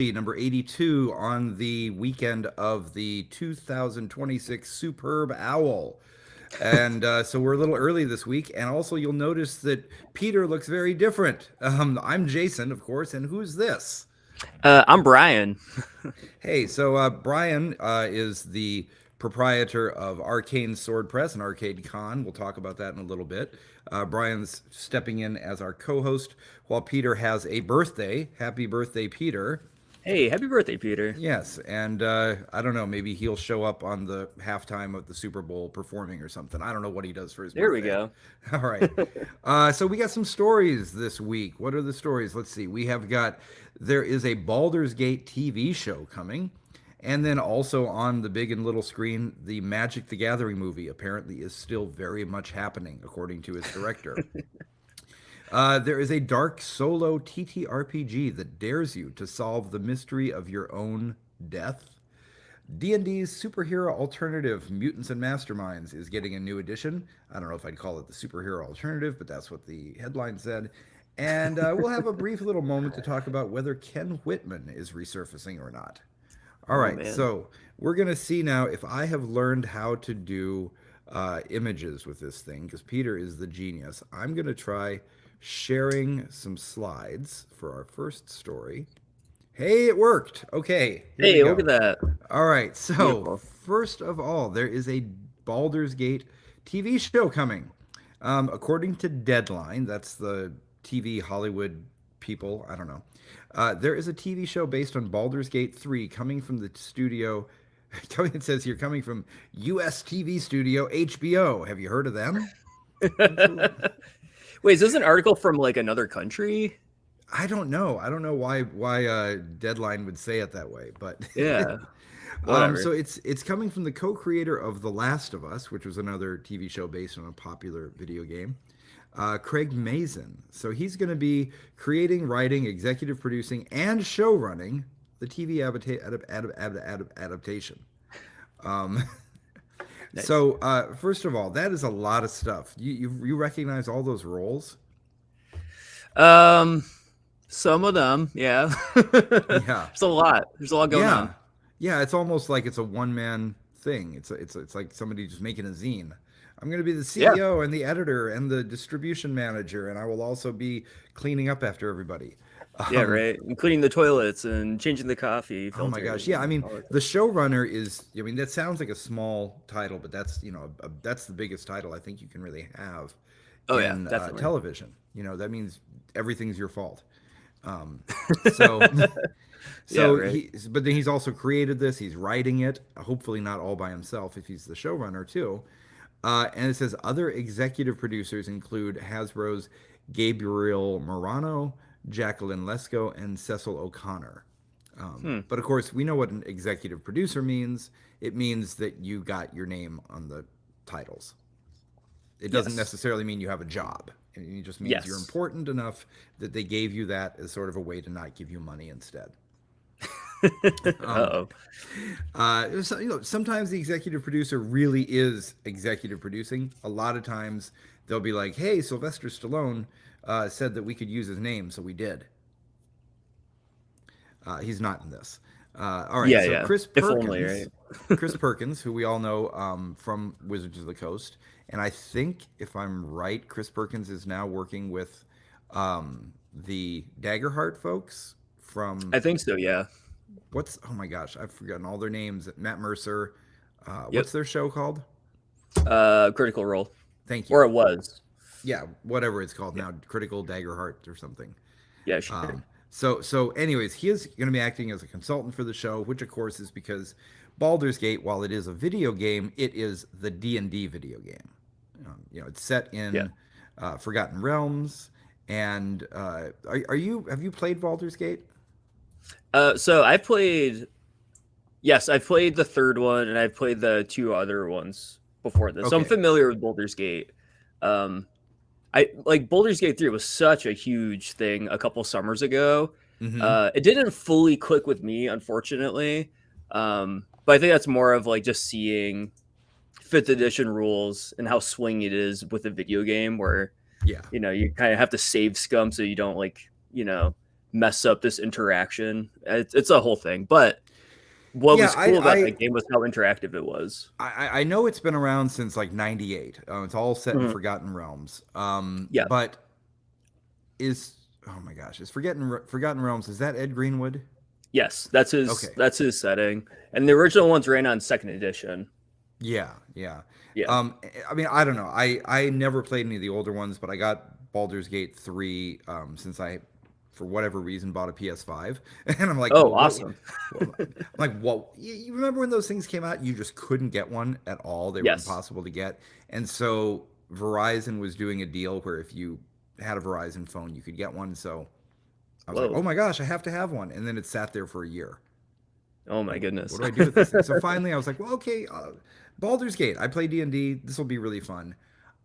number 82 on the weekend of the 2026 Superb Owl. And so we're a little early this week. And also, you'll notice that Peter looks very different. I'm Jason, of course. And who's this? I'm Brian. Hey, so Brian is the proprietor of Arcane Sword Press and Arcade Con. We'll talk about that in a little bit. Brian's stepping in as our co host while Peter has a birthday. Happy birthday, Peter. Hey, happy birthday, Peter. Yes, and I don't know, maybe he'll show up on the halftime of the Super Bowl performing or something. I don't know what he does for his There we birthday. go. All right. So we got some stories this week. What are the stories? Let's see. There is a Baldur's Gate TV show coming. And then also on the big and little screen, the Magic the Gathering movie apparently is still very much happening, according to its director. There is a dark solo TTRPG that dares you to solve the mystery of your own death. D&D's superhero alternative, Mutants and Masterminds, is getting a new edition. I don't know if I'd call it the superhero alternative, but that's what the headline said. And we'll have a brief little moment to talk about whether Ken Whitman is resurfacing or not. All right, Man. so we're going to see now if I have learned how to do images with this thing, because Peter is the genius. I'm going to try sharing some slides for our first story. Hey, it worked. Okay. Hey, look at that. All right. So, Beautiful. first of all, there is a Baldur's Gate TV show coming. According to Deadline, that's the TV Hollywood people. I don't know. There is a TV show based on Baldur's Gate 3 coming from the studio. It says here coming from US TV studio HBO. Have you heard of them? Wait, is this an article from like another country? I don't know. I don't know why Deadline would say it that way, but Yeah. Whatever. so it's coming from the co-creator of The Last of Us, which was another TV show based on a popular video game, Craig Mazin. So he's going to be creating, writing, executive producing, and show running the TV adaptation. Nice. So first of all, that is a lot of stuff. You recognize all those roles? Some of them, yeah. Yeah. There's a lot. There's a lot going on. Yeah, it's almost like it's a one-man thing. It's like somebody just making a zine. I'm going to be the CEO and the editor and the distribution manager, and I will also be cleaning up after everybody. Yeah, right. Including the toilets and changing the coffee. Oh my gosh. filters Yeah, I and mean, all that. the showrunner is, I mean, that sounds like a small title, but that's, that's the biggest title I think you can really have Oh yeah, in definitely. television. That means everything's your fault. Um, so, Yeah, right. but then he's also created this. He's writing it. Hopefully, not all by himself, if he's the showrunner too. And it says other executive producers include Hasbro's Gabriel Morano, Jacqueline Lesko, and Cecil O'Connor. But of course, we know what an executive producer means. It means that you got your name on the titles. It doesn't Yes. necessarily mean you have a job. It just means you're Yes. important enough that they gave you that as sort of a way to not give you money instead. Uh-oh. Sometimes the executive producer really is executive producing. A lot of times they'll be like, "Hey, Sylvester Stallone said that we could use his name, so we did." He's not in this. All right, Yeah, so yeah. Chris If Perkins, only, right? Chris Perkins, who we all know from Wizards of the Coast, and I think if I'm right, Chris Perkins is now working with the Daggerheart folks from I think so, yeah. oh my gosh, I've forgotten all their names. Matt Mercer. Yep. What's their show called? Critical Role. Thank you. Or it was. Yeah, whatever it's called now, Critical Daggerheart or something. Yeah, sure. So anyways, he is going to be acting as a consultant for the show, which of course is because Baldur's Gate, while it is a video game, it is the D&D video game. It's set in Forgotten Realms. And have you played Baldur's Gate? So I've played the third one and I've played the two other ones before this. So I'm Okay. familiar with Baldur's Gate. I like Baldur's Gate 3 was such a huge thing a couple summers ago. Mhm. It didn't fully click with me, unfortunately. But I think that's more of like just seeing fifth edition rules and how swingy it is with a video game where Yeah. you kind of have to save scum so you don't mess up this interaction. It's a whole thing. But what Yeah, was cool about that game was how interactive it was. I know it's been around since like '98. It's all set in Mhm. Forgotten Realms. Yeah. But is oh my gosh, is Forgotten Realms, is that Ed Greenwood? Yes, Okay. that's his setting. And the original ones ran on second edition. Yeah, yeah. Yeah. I mean, I don't know. I never played any of the older ones, but I got Baldur's Gate 3 since I, for whatever reason, bought a PS5, and I'm like, Oh, well, awesome. I'm like, what? You remember when those things came out? You just couldn't get one at all. They were Yes. impossible to get, and so Verizon was doing a deal where if you had a Verizon phone, you could get one. So I was like, oh Whoa. my gosh, I have to have one, and then it sat there for a year. Oh my Like, goodness. what do I do with this thing? So finally, I was like, well, okay, Baldur's Gate. I play D&D. This will be really fun.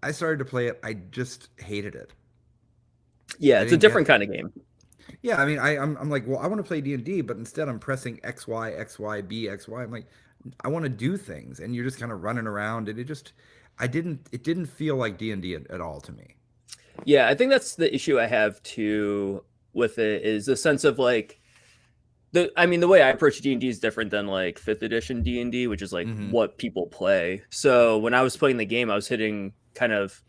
I started to play it. I just hated it. Yeah, I it's a didn't get different it. kind of game. Yeah, I mean, I'm like, well, I want to play D&D, but instead I'm pressing X, Y, X, Y, B, X, Y. I'm like, I want to do things, and you're just kind of running around, and it didn't feel like D&D at all to me. Yeah, I think that's the issue I have too with it is the sense of like the way I approach D&D is different than like 5th edition D&D, which is like Hmm. what people play. So when I was playing the game, I was hitting kind of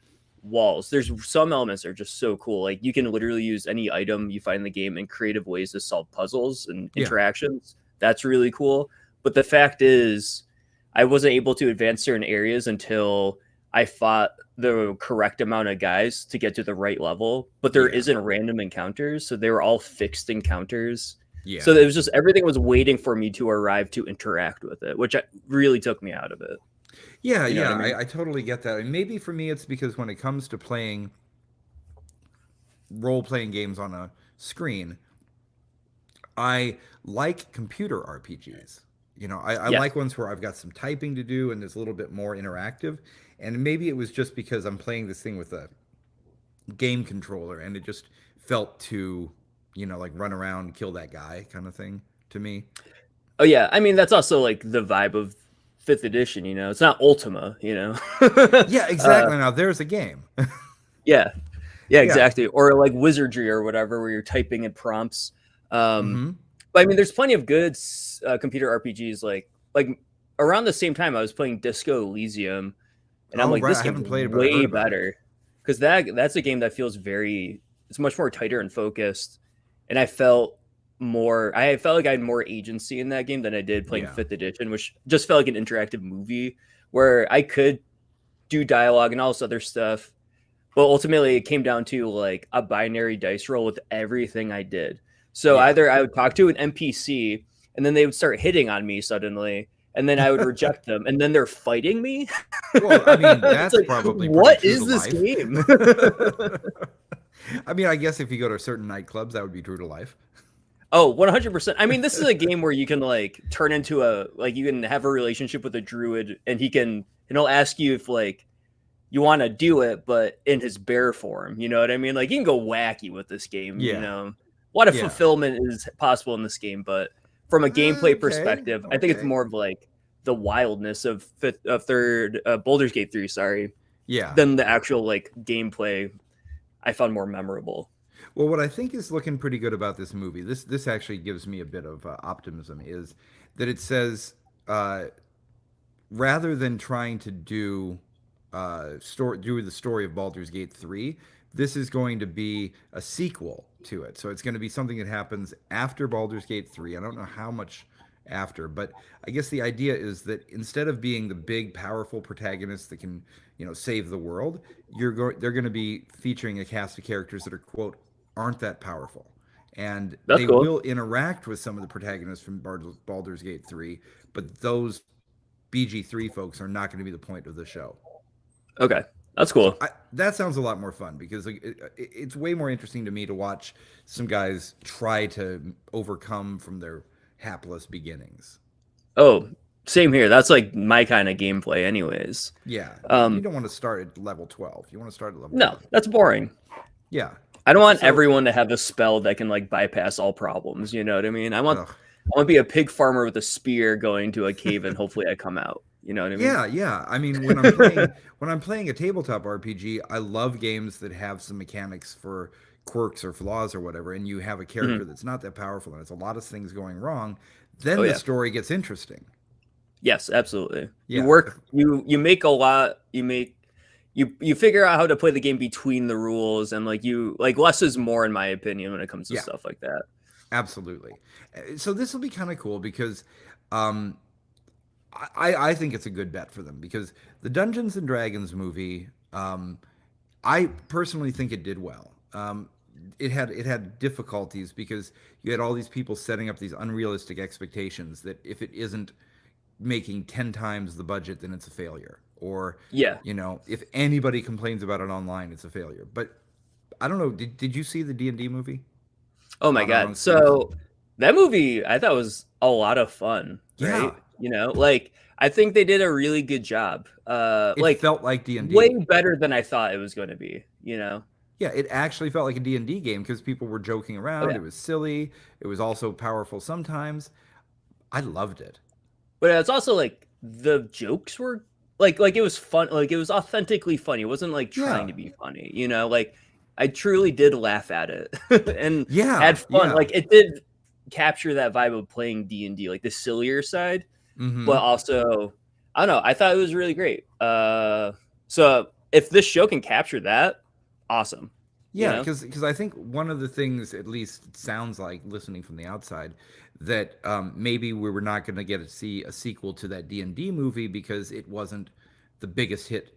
walls. There's some elements that are just so cool. Like you can literally use any item you find in the game in creative ways to solve puzzles and Yeah, interactions. That's really cool. But the fact is I wasn't able to advance certain areas until I fought the correct amount of guys to get to the right level. But there yeah, isn't random encounters, so they were all fixed encounters. So yeah. it was just everything was waiting for me to arrive to interact with it, which really took me out of it. Yeah, You know what I yeah, mean? I totally get that. And maybe for me, it's because when it comes to playing role playing games on a screen, I like computer RPGs. I Yes. like ones where I've got some typing to do and there's a little bit more interactive. And maybe it was just because I'm playing this thing with a game controller and it just felt too, like run around, kill that guy kind of thing to me. Oh yeah. I mean, that's also like the vibe of fifth edition. It's not Ultima. Yeah, uh, exactly. Now there's a game. yeah, yeah, Yeah. exactly. Or like wizardry or whatever, where you're typing in prompts. Um, Hmm. but I mean, there's plenty of good computer RPGs. Like around the same time, I was playing Disco Elysium, and I'm Oh, like, right. this I game's haven't played it, but I heard way about it. better because that's a game that feels it's much more tighter and focused, and I felt like I had more agency in that game than I did playing Yeah. fifth edition, which just felt like an interactive movie where I could do dialogue and all this other stuff. But ultimately, it came down to like a binary dice roll with everything I did. So Yeah. either I would talk to an NPC and then they would start hitting on me suddenly, and then I would reject them, and then they're fighting me. Well, I mean, It's that's like, probably pretty what true to is this life. game? I mean, I guess if you go to certain nightclubs, that would be true to life. Oh, 100%. I mean, this is a game where you can like turn into you can have a relationship with a druid and he'll ask you if like you want to do it, but in his bear form. You know what I mean? Like you can go wacky with this game. Yeah. A lot of Yeah. fulfillment is possible in this game, but from a gameplay Okay. perspective, I think it's Okay. more of like the wildness of third Baldur's Gate 3, sorry, Yeah. than the actual like gameplay I found more memorable. Well, what I think is looking pretty good about this movie, this actually gives me a bit of optimism, is that it says uh, rather than trying to do the story of Baldur's Gate 3, this is going to be a sequel to it. So it's going to be something that happens after Baldur's Gate 3. I don't know how much after, but I guess the idea is that instead of being the big powerful protagonist that can, save the world, they're going to be featuring a cast of characters that are quote aren't that powerful. And That's they cool. will interact with some of the protagonists from Baldur's Gate 3, but those BG3 folks are not going to be the point of the show. Okay, that's So cool. that sounds a lot more fun because it's way more interesting to me to watch some guys try to overcome from their hapless beginnings. Oh, same here. That's like my kind of gameplay, anyways. Yeah, you Um, don't want to start at level 12. You want to start at level no, 1. that's boring. Yeah. I don't want So, everyone to have a spell that can like bypass all problems. You know what I mean? ugh. I want to be a pig farmer with a spear going to a cave and hopefully I come out. You know what I mean? Yeah, yeah. I mean, when I'm playing a tabletop RPG, I love games that have some mechanics for quirks or flaws or whatever, and you have a character Mhm. that's not that powerful and it's a lot of things going wrong, then Oh the yeah. story gets interesting. Yes, absolutely. You Yeah. work you make a lot, you figure out how to play the game between the rules, and like you like less is more in my opinion when it comes to Yeah, stuff like that. absolutely. So this will be kind of cool because um, I think it's a good bet for them because the Dungeons and Dragons movie, I personally think it did well. It had difficulties because you had all these people setting up these unrealistic expectations that if it isn't making 10 times the budget, then it's a failure. Or, Yeah. if anybody complains about it online, it's a failure. But I don't know. Did you see the D&D movie Oh my on our god. own screens? So that movie I thought was a lot of fun, Yeah, right? Like I think they did a really good job. it Like felt like way D&D. better than I thought it was going to be. Yeah, it actually felt like a D&D game because people were joking Oh around. yeah. It was silly. It was also powerful sometimes. I loved it. But it's also like the jokes were like it was fun, like it was authentically funny. It wasn't like trying Yeah. to be funny. Like I truly did laugh at it and Yeah. had fun. Yeah. Like it did capture that vibe of playing D&D, like the sillier side, Mm-hmm. but also I don't know, I thought it was really great. So if this show can capture that, awesome. You Yeah, know? because I think one of the things, at least it sounds like listening from the outside, that maybe we were not going to get to see a sequel to that D&D movie because it wasn't the biggest hit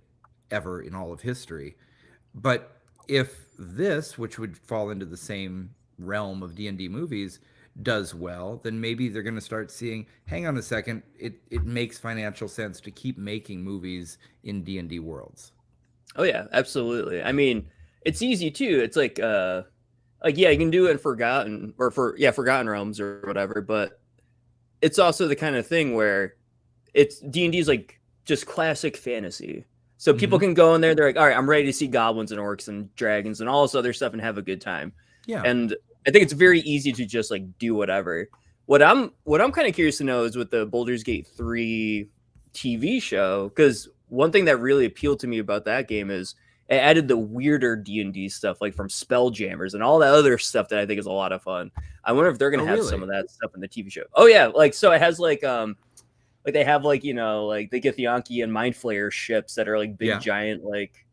ever in all of history. But if this, which would fall into the same realm of D&D movies, does well, then maybe they're going to start seeing, hang on a second, it makes financial sense to keep making movies in D&D worlds. Oh yeah, absolutely. I mean, it's easy too. It's like yeah, you can do it in Forgotten Realms or whatever, but it's also the kind of thing where it's D&D is like just classic fantasy. So people Mm-hmm. can go in there, they're like, all right, I'm ready to see goblins and orcs and dragons and all this other stuff and have a good time. Yeah. And I think it's very easy to just like do whatever. What I'm kind of curious to know is with the Baldur's Gate 3 TV show, because one thing that really appealed to me about that game is it added the weirder D&D stuff, like from Spelljammers and all that other stuff that I think is a lot of fun. I wonder if they're Oh, gonna have some really? of that stuff in the TV show. Oh yeah, like so it has like they have like the Githyanki and Mind Flayer ships that are like big Yeah. giant like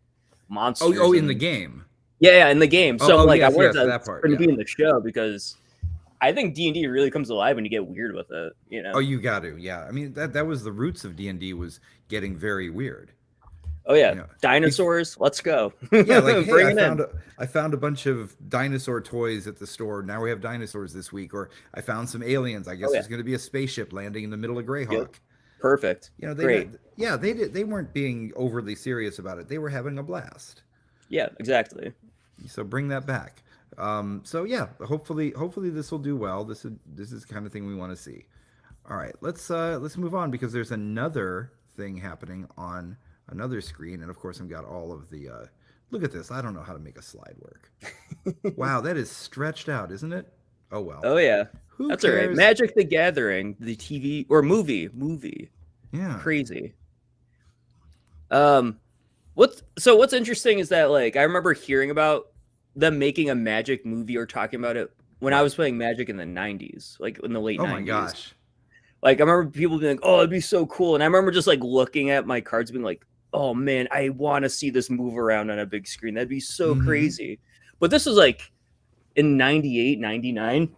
Oh, monsters oh, in the and game. yeah, in the game. Oh, So I'm oh, like, I yes, wonder if yes, that's that part. going to Yeah. be in the show because I think D&D really comes alive when you get weird with it. Oh, you got to. Yeah. I mean, that was the roots of D&D was getting very weird. Oh yeah, You know, bef- dinosaurs. Let's go. yeah, like, hey, Bring it in. I found a bunch of dinosaur toys at the store. Now we have dinosaurs this week. Or I found some aliens. I Oh guess yeah. there's going to be a spaceship landing in the middle of Yep. Greyhawk. Perfect. Great. They weren't being overly serious about it. They were having a blast. Yeah, exactly. So bring that back. So yeah, hopefully this will do well. This is the kind of thing we want to see. All right, let's move on because there's another thing happening on another screen, and of course I've got all of the. Look at this. I don't know how to make a slide work. Wow, that is stretched out, isn't it? Oh well. Oh yeah. Who That's all right. cares? Magic the Gathering, the TV or movie. Yeah. Crazy. Um what's interesting is that like I remember hearing about them making a Magic movie or talking about it when I Right. was playing Magic in the 90s, like in the late Oh my 90s. gosh. Like I remember people being like, "Oh, it'd be so cool." And I remember just like looking at my cards being like, "Oh man, I want to see this move around on a big screen. That'd be so Mm-hmm. crazy." But this was like in 98, 99,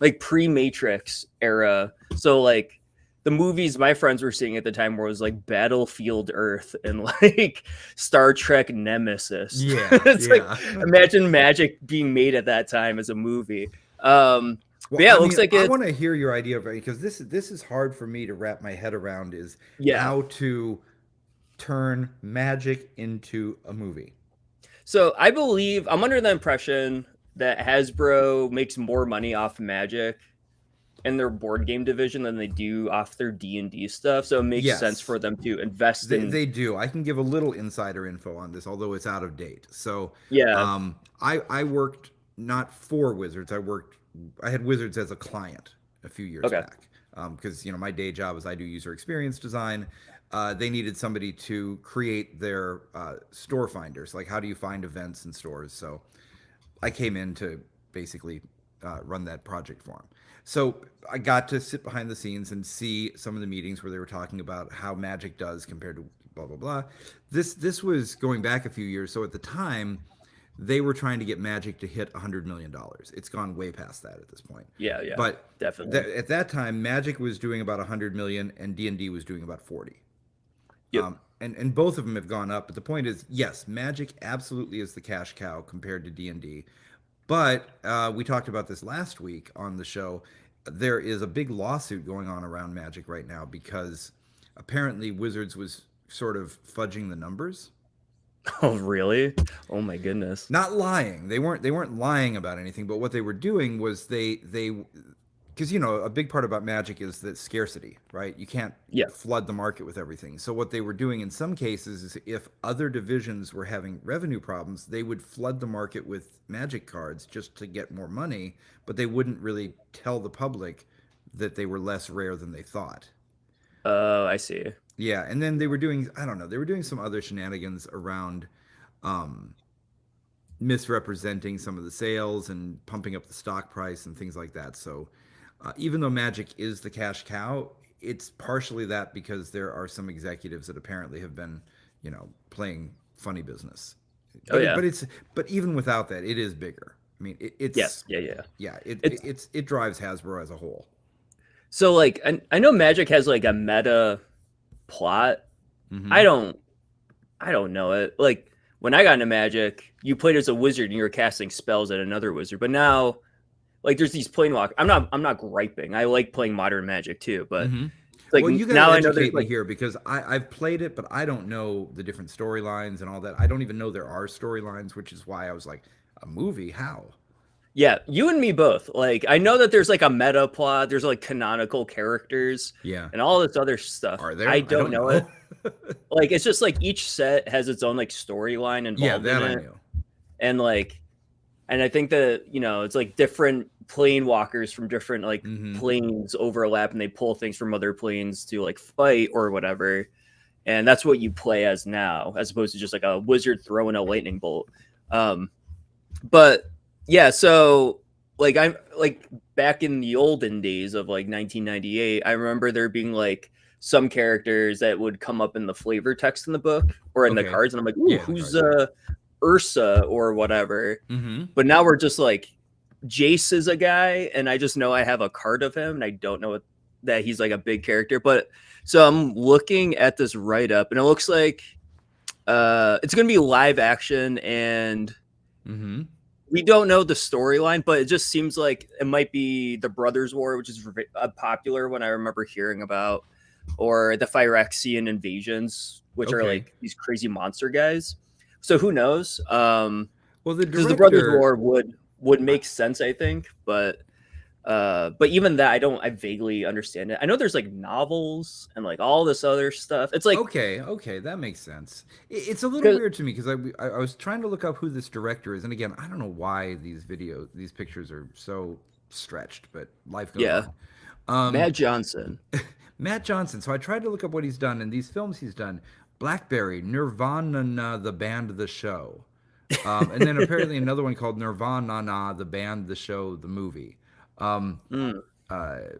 like pre-Matrix era. So like the movies my friends were seeing at the time was like Battlefield Earth and like Star Trek Nemesis. Yeah. It's like Yeah. imagine Magic being made at that time as a movie. Well, But yeah, I it looks mean, like I it's want to hear your idea of it because this is hard for me to wrap my head around is yeah. how to turn magic into a movie. So I believe I'm under the impression that Hasbro makes more money off Magic in their board game division than they do off their D&D stuff. So it makes sense Yes, for them to invest in they do. I can give a little insider info on this, although it's out of date. So, yeah. I worked not for Wizards. I had Wizards as a client a few years Okay. back because my day job is I do user experience design. They needed somebody to create their store finders, like how do you find events in stores. So I came in to basically run that project for him. So I got to sit behind the scenes and see some of the meetings where they were talking about how Magic does compared to blah blah blah. This was going back a few years. So at the time, they were trying to get Magic to hit $100 million. It's gone way past that at this point. Yeah, But definitely. at that time, Magic was doing about 100 million, and D&D was doing about 40. Yep. And both of them have gone up. But the point is, yes, Magic absolutely is the cash cow compared to D&D. But we talked about this last week on the show. There is a big lawsuit going on around Magic right now because apparently Wizards was sort of fudging the numbers. Oh, really? Oh my goodness. Not lying. They weren't lying about anything, but what they were doing was they because a big part about Magic is that scarcity, right? You can't Yeah. flood the market with everything. So what they were doing in some cases is if other divisions were having revenue problems, they would flood the market with Magic cards just to get more money, but they wouldn't really tell the public that they were less rare than they thought. Oh, I see. Yeah, and then they were doing, I don't know, they were doing some other shenanigans around um misrepresenting some of the sales and pumping up the stock price and things like that. So even though Magic is the cash cow, it's partially that because there are some executives that apparently have been, playing funny business. Oh yeah. But even without that, it is bigger. I mean, Yes. Yeah. yeah, It's it drives Hasbro as a whole. so like I know Magic has like a meta plot. Mm-hmm. I don't know it. Like when I got into Magic, you played as a wizard and you were casting spells at another wizard. But now, like there's these planewalk. I'm not griping. I like playing modern Magic too, but Mm-hmm. it's like Well, you now gotta I know there's educate me like here because I've played it, but I don't know the different storylines and all that. I don't even know there are storylines, which is why I was like, a movie? How? yeah, you and me both. Like I know that there's like a meta plot, there's like canonical characters Yeah. and all this other stuff. Are I there? I don't don't know it. know. Like it's just like each set has its own like storyline Yeah, involved in that I it. knew. And like and I think that it's like different plane walkers from different like Mm-hmm. planes overlap and they pull things from other planes to like fight or whatever. And that's what you play as now, as opposed to just like a wizard throwing a lightning bolt. But yeah, so like I'm like back in the olden days of like 1998, I remember there being like some characters that would come up in the flavor text in the book or in the Okay. cards, and I'm like, ooh, Yeah, the who's cards. Ursa or whatever. Mm-hmm. But now we're just like Jace is a guy, and I just know I have a card of him, and I don't know that he's like a big character. But so I'm looking at this write up, and it looks like it's gonna be live action, and Mm-hmm. we don't know the storyline, but it just seems like it might be the Brothers War, which is a popular one I remember hearing about, or the Phyrexian invasions, which are Okay. like these crazy monster guys. So who knows? Well, the Because the Brothers director. War would make sense, I think, but even that I vaguely understand it. I know there's like novels and like all this other stuff. It's like Okay, that makes sense. It's a little 'cause- weird to me because I was trying to look up who this director is, and again, I don't know why these pictures are so stretched, but life goes yeah, on. Matt Johnson. Matt Johnson. So I tried to look up what he's done, and these films he's done: Blackberry, Nirvana, the band, the show, and then apparently another one called Nirvana, the band, the show, the movie. Um, Mm.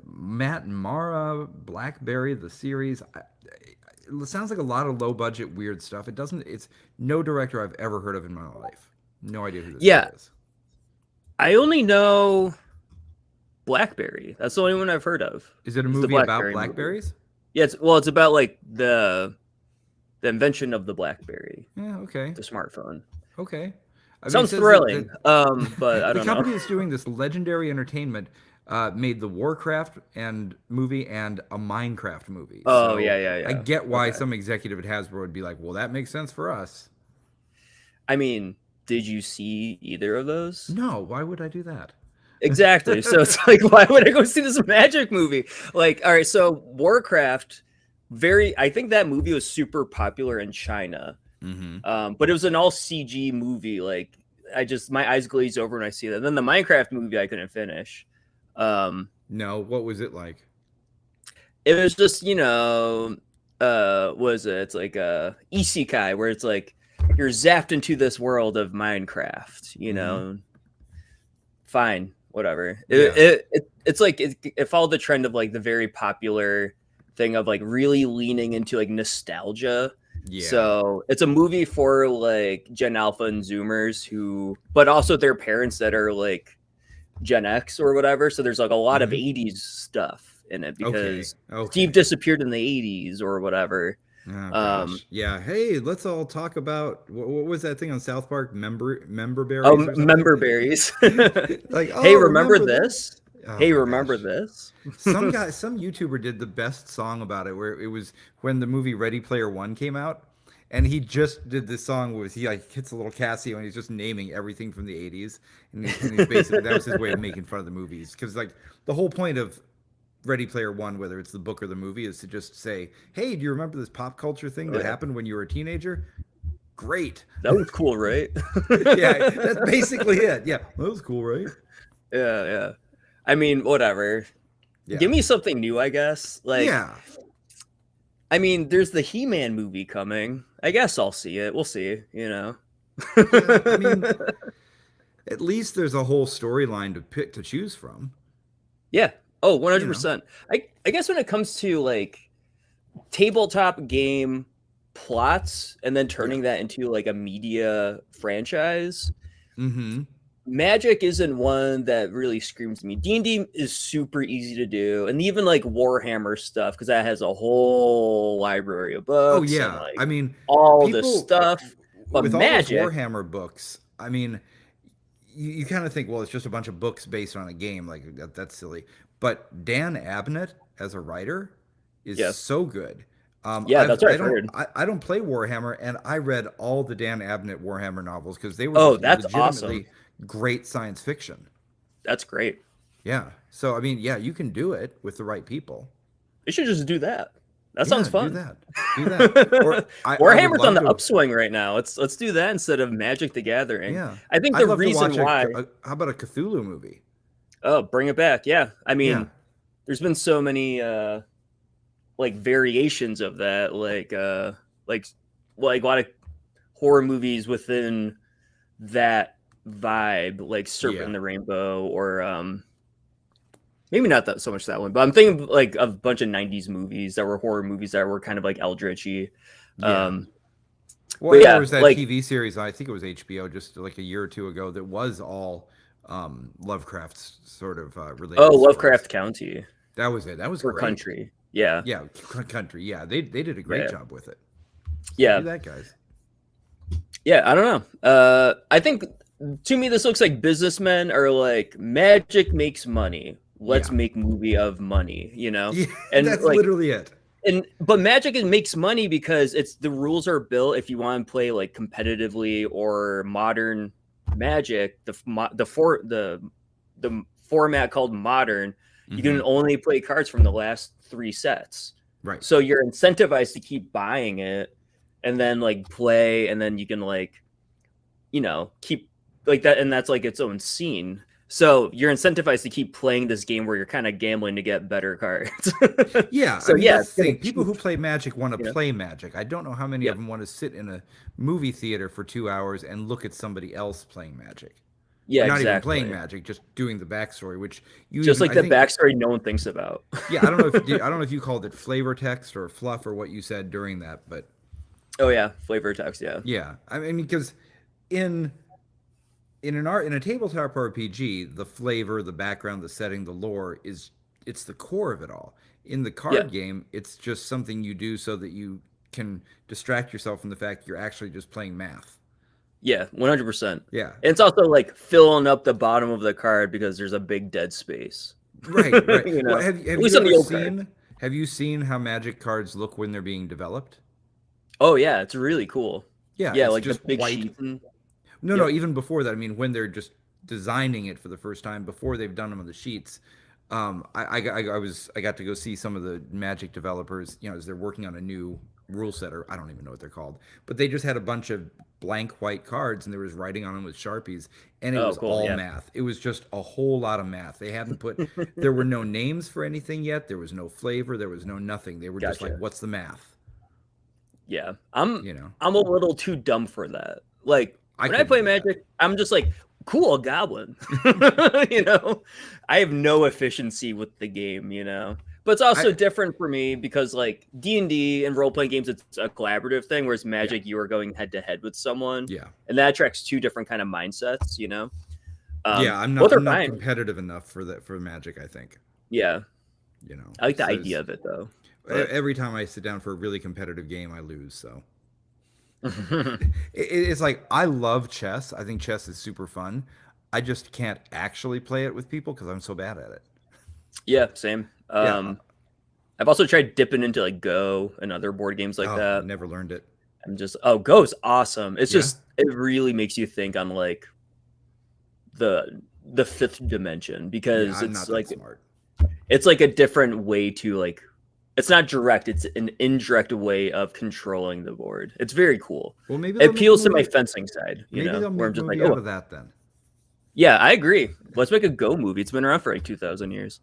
Matt and Mara, Blackberry, the series. It sounds like a lot of low budget weird stuff. It doesn't. It's no director I've ever heard of in my life. No idea who this Yeah. guy is. I only know Blackberry. That's the only one I've heard of. Is it a It's the movie about Blackberry movie. blackberries? Yeah, it's about like the invention of the BlackBerry, Yeah. Okay. the smartphone. Okay. I mean, it Sounds says thrilling, but I the don't company know. that's doing this, Legendary Entertainment, made the Warcraft and movie and a Minecraft movie. Oh, So yeah. I get why Okay. some executive at Hasbro would be like, "Well, that makes sense for us." I mean, did you see either of those? No, why would I do that? Exactly. So it's like, why would I go see this Magic movie? Like, all right, so Warcraft, I think that movie was super popular in China. Mm-hmm. But it was an all CG movie. Like, my eyes glaze over when I see that. Then the Minecraft movie I couldn't finish. No, what was it like? It was just, was it? It's like a isekai where it's like you're zapped into this world of Minecraft, Mm-hmm. fine, whatever. Yeah. It's like it followed the trend of like the very popular thing of like really leaning into like nostalgia. Yeah. So it's a movie for like Gen Alpha and Zoomers who, but also their parents that are like Gen X or whatever. So there's like a lot of Mhm. 80s stuff in it Okay. because Steve Okay. disappeared in the 80s or whatever. Oh Um, gosh. Yeah. Hey, let's all talk about what was that thing on South Park? Member berries or something? member berries. Like, Hey, oh, remember remember this? this? Oh Hey, my remember gosh. this? Some guy, some YouTuber did the best song about it, where it was when the movie Ready Player One came out, and he just did this song where he like hits a little Casio and he's just naming everything from the '80s, and he's basically that was his way of making fun of the movies because like the whole point of Ready Player One, whether it's the book or the movie, is to just say, "Hey, do you remember this pop culture thing Oh that yeah, happened when you were a teenager? Great." that was cool, right? Yeah, that's basically it. Yeah, that was cool, right? Yeah, yeah. I mean, whatever. Yeah, Give me something new, I guess. Like, yeah, I mean, there's the He-Man movie coming. I guess I'll see it. We'll see, you know. yeah. I mean, at least there's a whole storyline to pick to choose from. Yeah. Oh, You know. 100%. I guess when it comes to like tabletop game plots and then Yeah. turning that into like a media franchise, Mm-hmm. Magic isn't one that really screams to me. D&D is super easy to do, and even like Warhammer stuff because that has a whole library of Oh books and yeah. like I mean, all this people stuff. But with all those Magic, Warhammer books, I mean, you kind of think, well, it's just a bunch of books based on a game. Like that's silly. But Dan Abnett as a writer is yeah, so good. yeah, that's what I I've don't heard. I don't play Warhammer, and I read all the Dan Abnett Warhammer novels because they were Oh, just that's awesome. legitimately great science fiction. That's great. Yeah. So I mean, yeah, you can do it with the right people. We should just do that. That sounds Yeah, do fun. that. Do that. Or I would Warhammer's on love the to. upswing right now. Let's do that instead of Magic the Gathering. Yeah. I think I'd the love to reason watch why. how about a Cthulhu movie? Oh, bring it back. Yeah. I Yeah. mean, there's been so many like variations of that, like like a lot of horror movies within that vibe, like Serpent Yeah. in the Rainbow, or maybe not that so much that one, but I'm thinking like of a bunch of '90s movies that were horror movies that were kind of like eldritchy. Yeah. Um, Well, but and there yeah, was that like TV series, I think it was HBO, just like a year or two ago, that was all Lovecraft's sort of related stories. Lovecraft County That was it. That was or great. Country. Yeah, Yeah, country. Yeah, they did a great yeah, job with it. So do yeah, that, guys. yeah. I don't know. I think to me this looks like businessmen are like magic makes money. Let's Yeah. make movie of money, you know? Yeah, And that's like literally it. but magic makes money because it's the rules are built if you want to play like competitively or modern magic, the format called modern, you can Hmm. only play cards from the last 3 sets. Right. So you're incentivized to keep buying it and then like play, and then you can like, keep like that, and that's like its own scene. So you're incentivized to keep playing this game where you're kind of gambling to get better cards. Yeah, I So mean yeah, that's it's the gonna thing. People who play Magic want to you know, play Magic. I don't know how many yeah, of them want to sit in a movie theater for 2 hours and look at somebody else playing Magic, yeah, or not even playing exactly. Magic, just doing the backstory. Which you Just even like I the think, backstory no one thinks about. yeah, I don't know if you called it flavor text or fluff or what you said during that, but Oh yeah, flavor text. Yeah, yeah, I mean because in in a tabletop RPG, the flavor, the background, the setting, the lore is it's the core of it all. In the yeah, card game, it's just something you do so that you can distract yourself from the fact you're actually just playing math. yeah, 100%. Yeah. It's also like filling up the bottom of the card because there's a big dead space. Right, right. Well, At have least you on ever the old card. seen how magic cards look when they're being developed? Oh yeah, it's really cool. Yeah, Yeah, it's like the just big white. sheets. And No, no, yep. even before that. I mean, when they're just designing it for the first time, before they've done them on the sheets. I got to go see some of the Magic developers, as they're working on a new rule set, or I don't even know what they're called, but they just had a bunch of blank white cards and there was writing on them with Sharpies, and it Oh was cool. all Yeah. math. It was just a whole lot of math. There were no names for anything yet. There was no flavor. There was no nothing. They were just like, Gotcha. what's the math? Yeah. I'm You know, I'm a little too dumb for that. Like I when I couldn't play do that. Magic, I'm just like, cool, a goblin. I have no efficiency with the game, but it's also I different for me because like D&D and role-playing games, it's a collaborative thing, whereas yeah Magic, you are going head to head with someone, yeah and that attracts two different kind of mindsets. yeah. I'm Both not are I'm not fine. competitive enough for that for Magic. I think Yeah, you know. I like the So idea of it though, but every time I sit down for a really competitive game, I lose. So it's like I love chess. I think chess is super fun. I just can't actually play it with people because I'm so bad at it. yeah, same. Yeah. I've also tried dipping into like Go and other board games like Oh, that. never learned it. I'm just Go's awesome. It's Yeah. just it really makes you think on like the fifth dimension Yeah. because I'm not that smart. it's like a different way to like it's not direct, it's an indirect way of controlling the board. It's very cool. Well, maybe It they'll make a appeals to my movie. fencing side, Maybe they'll where make I'm a just like, movie out of that then. yeah, I agree. Let's make a Go movie. It's been around for like 2,000 years.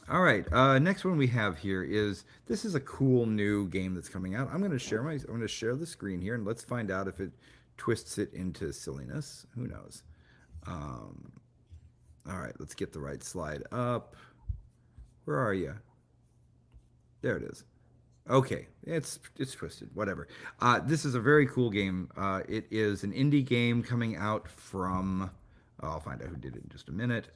All right. Next one we have here is this is a cool new game that's coming out. I'm going to share the screen here and let's find out if it twists it into silliness. Who knows? Um, all right. Let's get the right slide up. Where are you? There it is. Okay, it's twisted. Whatever. This is a very cool game. It is an indie game coming out from. Oh, I'll find out who did it in just a minute.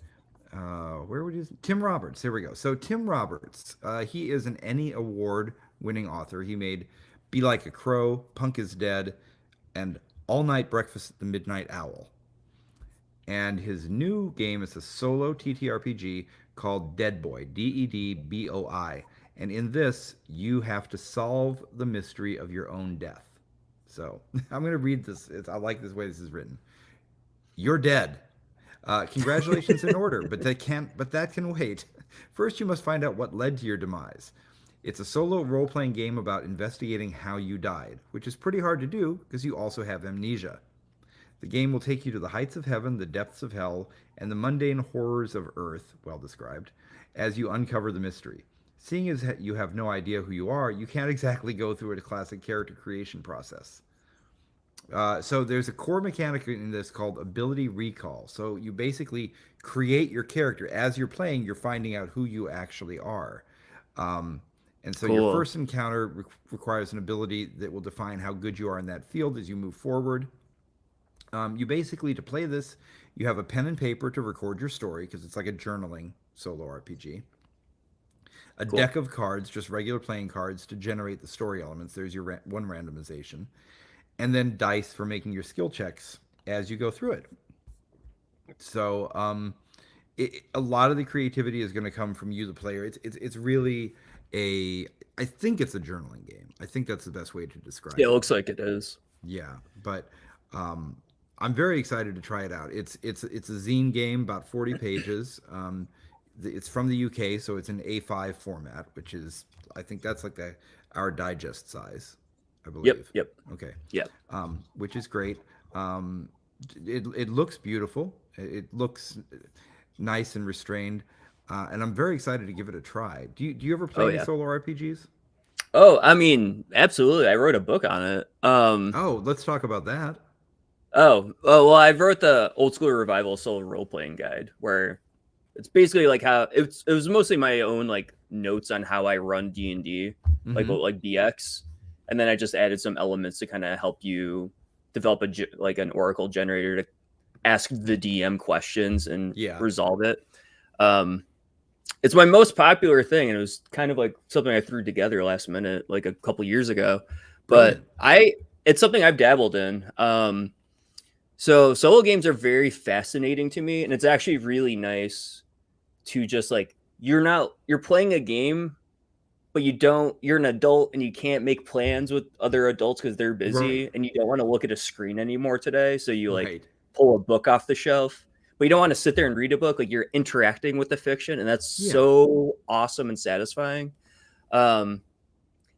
Where would you? Tim Roberts. Here we go. So Tim Roberts. He is an Emmy Award-winning author. He made "Be Like a Crow," "Punk is Dead," and "All Night Breakfast at the Midnight Owl." And his new game is a solo TTRPG called Dead Boy, Deadboi. And in this, you have to solve the mystery of your own death. So I'm going to read this. I like this way this is written. You're dead. Congratulations in order, but that can wait. First, you must find out what led to your demise. It's a solo role-playing game about investigating how you died, which is pretty hard to do because you also have amnesia. The game will take you to the heights of heaven, the depths of hell, and the mundane horrors of earth, well described, as you uncover the mystery. Seeing as you have no idea who you are, you can't exactly go through a classic character creation process. So there's a core mechanic in this called ability recall. So you basically create your character as you're playing. You're finding out who you actually are, um, and so your Cool. first encounter requires an ability that will define how good you are in that field as you move forward. You basically, to play this, you have a pen and paper to record your story because it's like a journaling solo RPG. A Cool. deck of cards, just regular playing cards, to generate the story elements. There's your one randomization, and then dice for making your skill checks as you go through it. So, a lot of the creativity is going to come from you, the player. It's really a. I think it's a journaling game. I think that's the best way to describe Yeah, it it. looks like it is. Yeah, but um, I'm very excited to try it out. It's a zine game, about 40 pages. It's from the UK, so it's an A5 format, which is I think that's like our digest size, I Yep, believe. yep, Okay, yep. which is great. It looks beautiful. It looks nice and restrained, and I'm very excited to give it a try. Do you ever play Oh any yeah. solo RPGs? Oh, I mean, absolutely. I wrote a book on it. Oh, let's talk about that. Well, I wrote the old school revival solo role playing guide where it's basically like how it was mostly my own like notes on how I run D&D, Mm-hmm. like BX, and then I just added some elements to kind of help you develop like an oracle generator to ask the DM questions and Yeah. resolve it. Um, it's my most popular thing, and it was kind of like something I threw together last minute, like a couple years ago. Brilliant. But it's something I've dabbled in. So solo games are very fascinating to me, and it's actually really nice to just like you're playing a game, but you're an adult and you can't make plans with other adults because they're Right. busy and you don't want to look at a screen anymore today. So you like Right. pull a book off the shelf, but you don't want to sit there and read a book. Like you're interacting with the fiction, and that's Yeah. so awesome and satisfying. Um,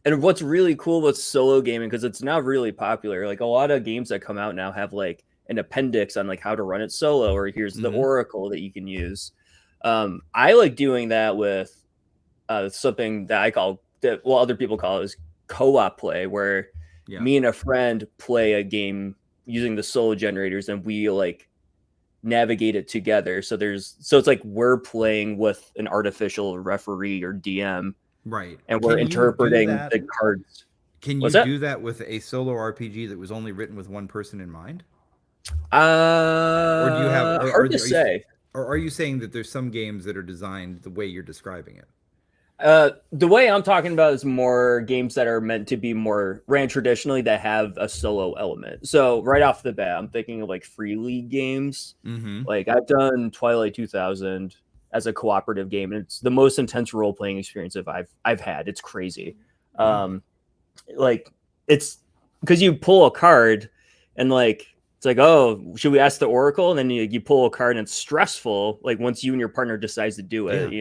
and what's really cool with solo gaming, because it's now really popular, like a lot of games that come out now have like an appendix on like how to run it solo, or here's the Mm-hmm. oracle that you can use. I like doing that with something that I call that, well, other people call it is co-op play, where Yeah. me and a friend play a game using the solo generators, and we like navigate it together. So it's like we're playing with an artificial referee or DM, Right. and we're interpreting the cards. Can you What's that? do that with a solo RPG that was only written with one person in mind? Or do you have, Hard to say. or are you saying that there's some games that are designed the way you're describing it? The way I'm talking about is more games that are meant to be more ran traditionally that have a solo element. So right off the bat, I'm thinking of like free league games. Mm-hmm. Like I've done Twilight 2000 as a cooperative game, and it's the most intense role playing experience I've had. It's crazy. Wow. Like it's because you pull a card and like it's like, oh, should we ask the oracle? And then you pull a card and it's stressful. Like once you and your partner decides to do it,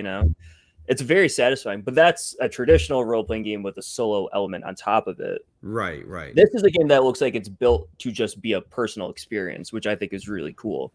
it's very satisfying. But that's a traditional role playing game with a solo element on top of it. Right. This is a game that looks like it's built to just be a personal experience, which I think is really cool.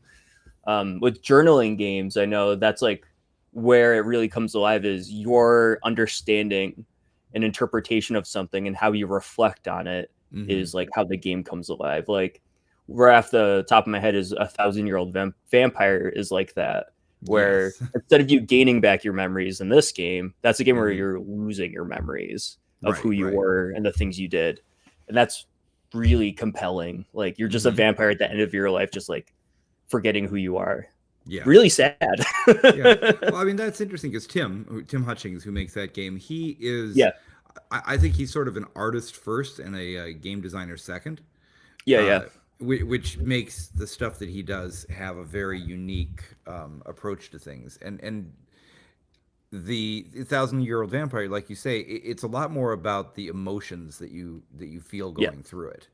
With journaling games, I know that's like where it really comes alive is your understanding and interpretation of something and how you reflect on it is like how the game comes alive. Like right off the top of my head is 1,000-year-old vampire is like that, where instead of you gaining back your memories in this game, that's a game where you're losing your memories of who you were and the things you did. And that's really compelling. Like you're just a vampire at the end of your life, just like forgetting who you are. Yeah. Really sad. Well, I mean, that's interesting because Tim Hutchings, who makes that game, he is, I think he's sort of an artist first and a game designer second. Which makes the stuff that he does have a very unique approach to things. And the 1,000-year-old vampire, like you say, it's a lot more about the emotions that you feel going through it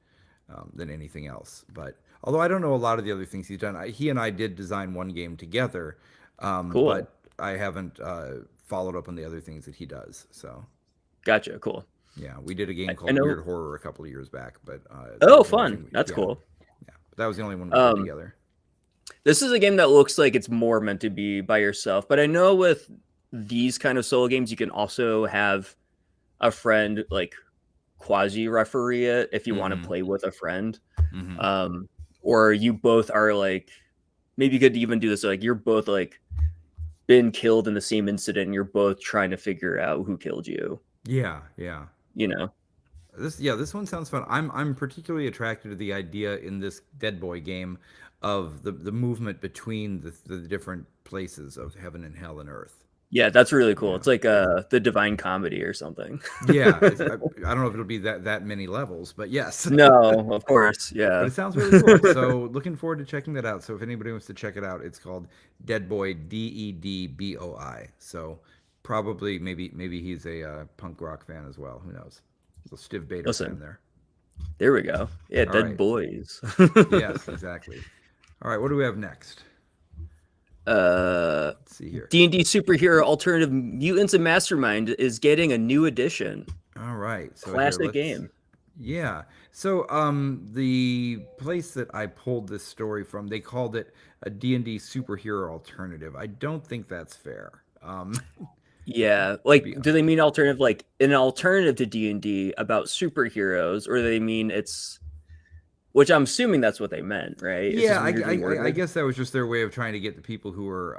than anything else. But although I don't know a lot of the other things he's done, he and I did design one game together, but I haven't followed up on the other things that he does. So, gotcha, cool. Yeah, we did a game called Weird Horror a couple of years back, but fun! That's cool. Yeah, but that was the only one we did together. This is a game that looks like it's more meant to be by yourself, but I know with these kind of solo games, you can also have a friend like quasi referee it if you want to play with a friend, or you both are like maybe you could even do this like you're both like been killed in the same incident and you're both trying to figure out who killed you. This one sounds fun. I'm particularly attracted to the idea in this Dead Boy game of the movement between the different places of heaven and hell and earth. Yeah, that's really cool. It's like the Divine Comedy or something. I don't know if it'll be that many levels, but yes. No, of course, yeah. But it sounds really cool. So looking forward to checking that out. So if anybody wants to check it out, it's called Dead Boy, DEDBOI. So probably maybe he's a punk rock fan as well. Who knows? A Stiv Bader fan there. There we go. Yeah, all Dead Boys. Yes, exactly. All right, what do we have next? Let's see here. D&D superhero alternative Mutants and Mastermind is getting a new edition. All right. So classic game. Yeah. So the place that I pulled this story from, they called it a D&D superhero alternative. I don't think that's fair. Yeah, like do they mean alternative like an alternative to D&D about superheroes, or do they mean it's, which I'm assuming that's what they meant, right? Yeah, I guess that was just their way of trying to get the people who were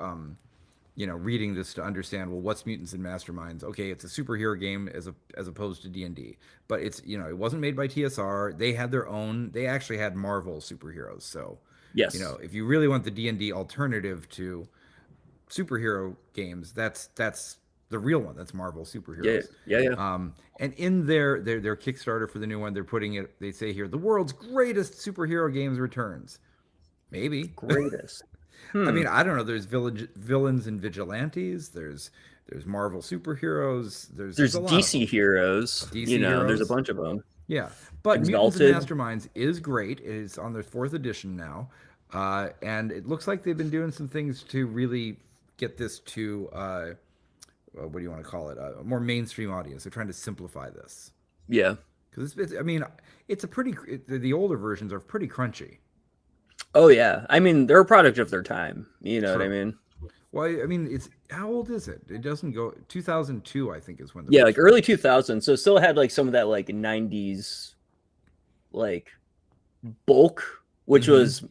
reading this to understand, well, what's Mutants and Masterminds? Okay, it's a superhero game as opposed to D&D, but it's it wasn't made by TSR. They had their own. They actually had Marvel superheroes. So yes, if you really want the D&D alternative to superhero games, that's the real one. That's Marvel superheroes. Yeah. And in their Kickstarter for the new one, they're putting it. They say here, the world's greatest superhero games returns. Maybe greatest. I mean, I don't know. There's villains and vigilantes. There's Marvel superheroes. There's DC heroes. Heroes. There's a bunch of them. Yeah, but Mutants and Masterminds is great. It is on their 4th edition now, and it looks like they've been doing some things to really get this to what do you want to call it? A more mainstream audience. They're trying to simplify this. Yeah, because it's a pretty. The older versions are pretty crunchy. Oh yeah, I mean they're a product of their time. You know what I mean? Well, I mean, it's how old is it? It doesn't go 2002, I think, is when. Like early 2000s. So it still had like some of that like 90s, like bulk, which was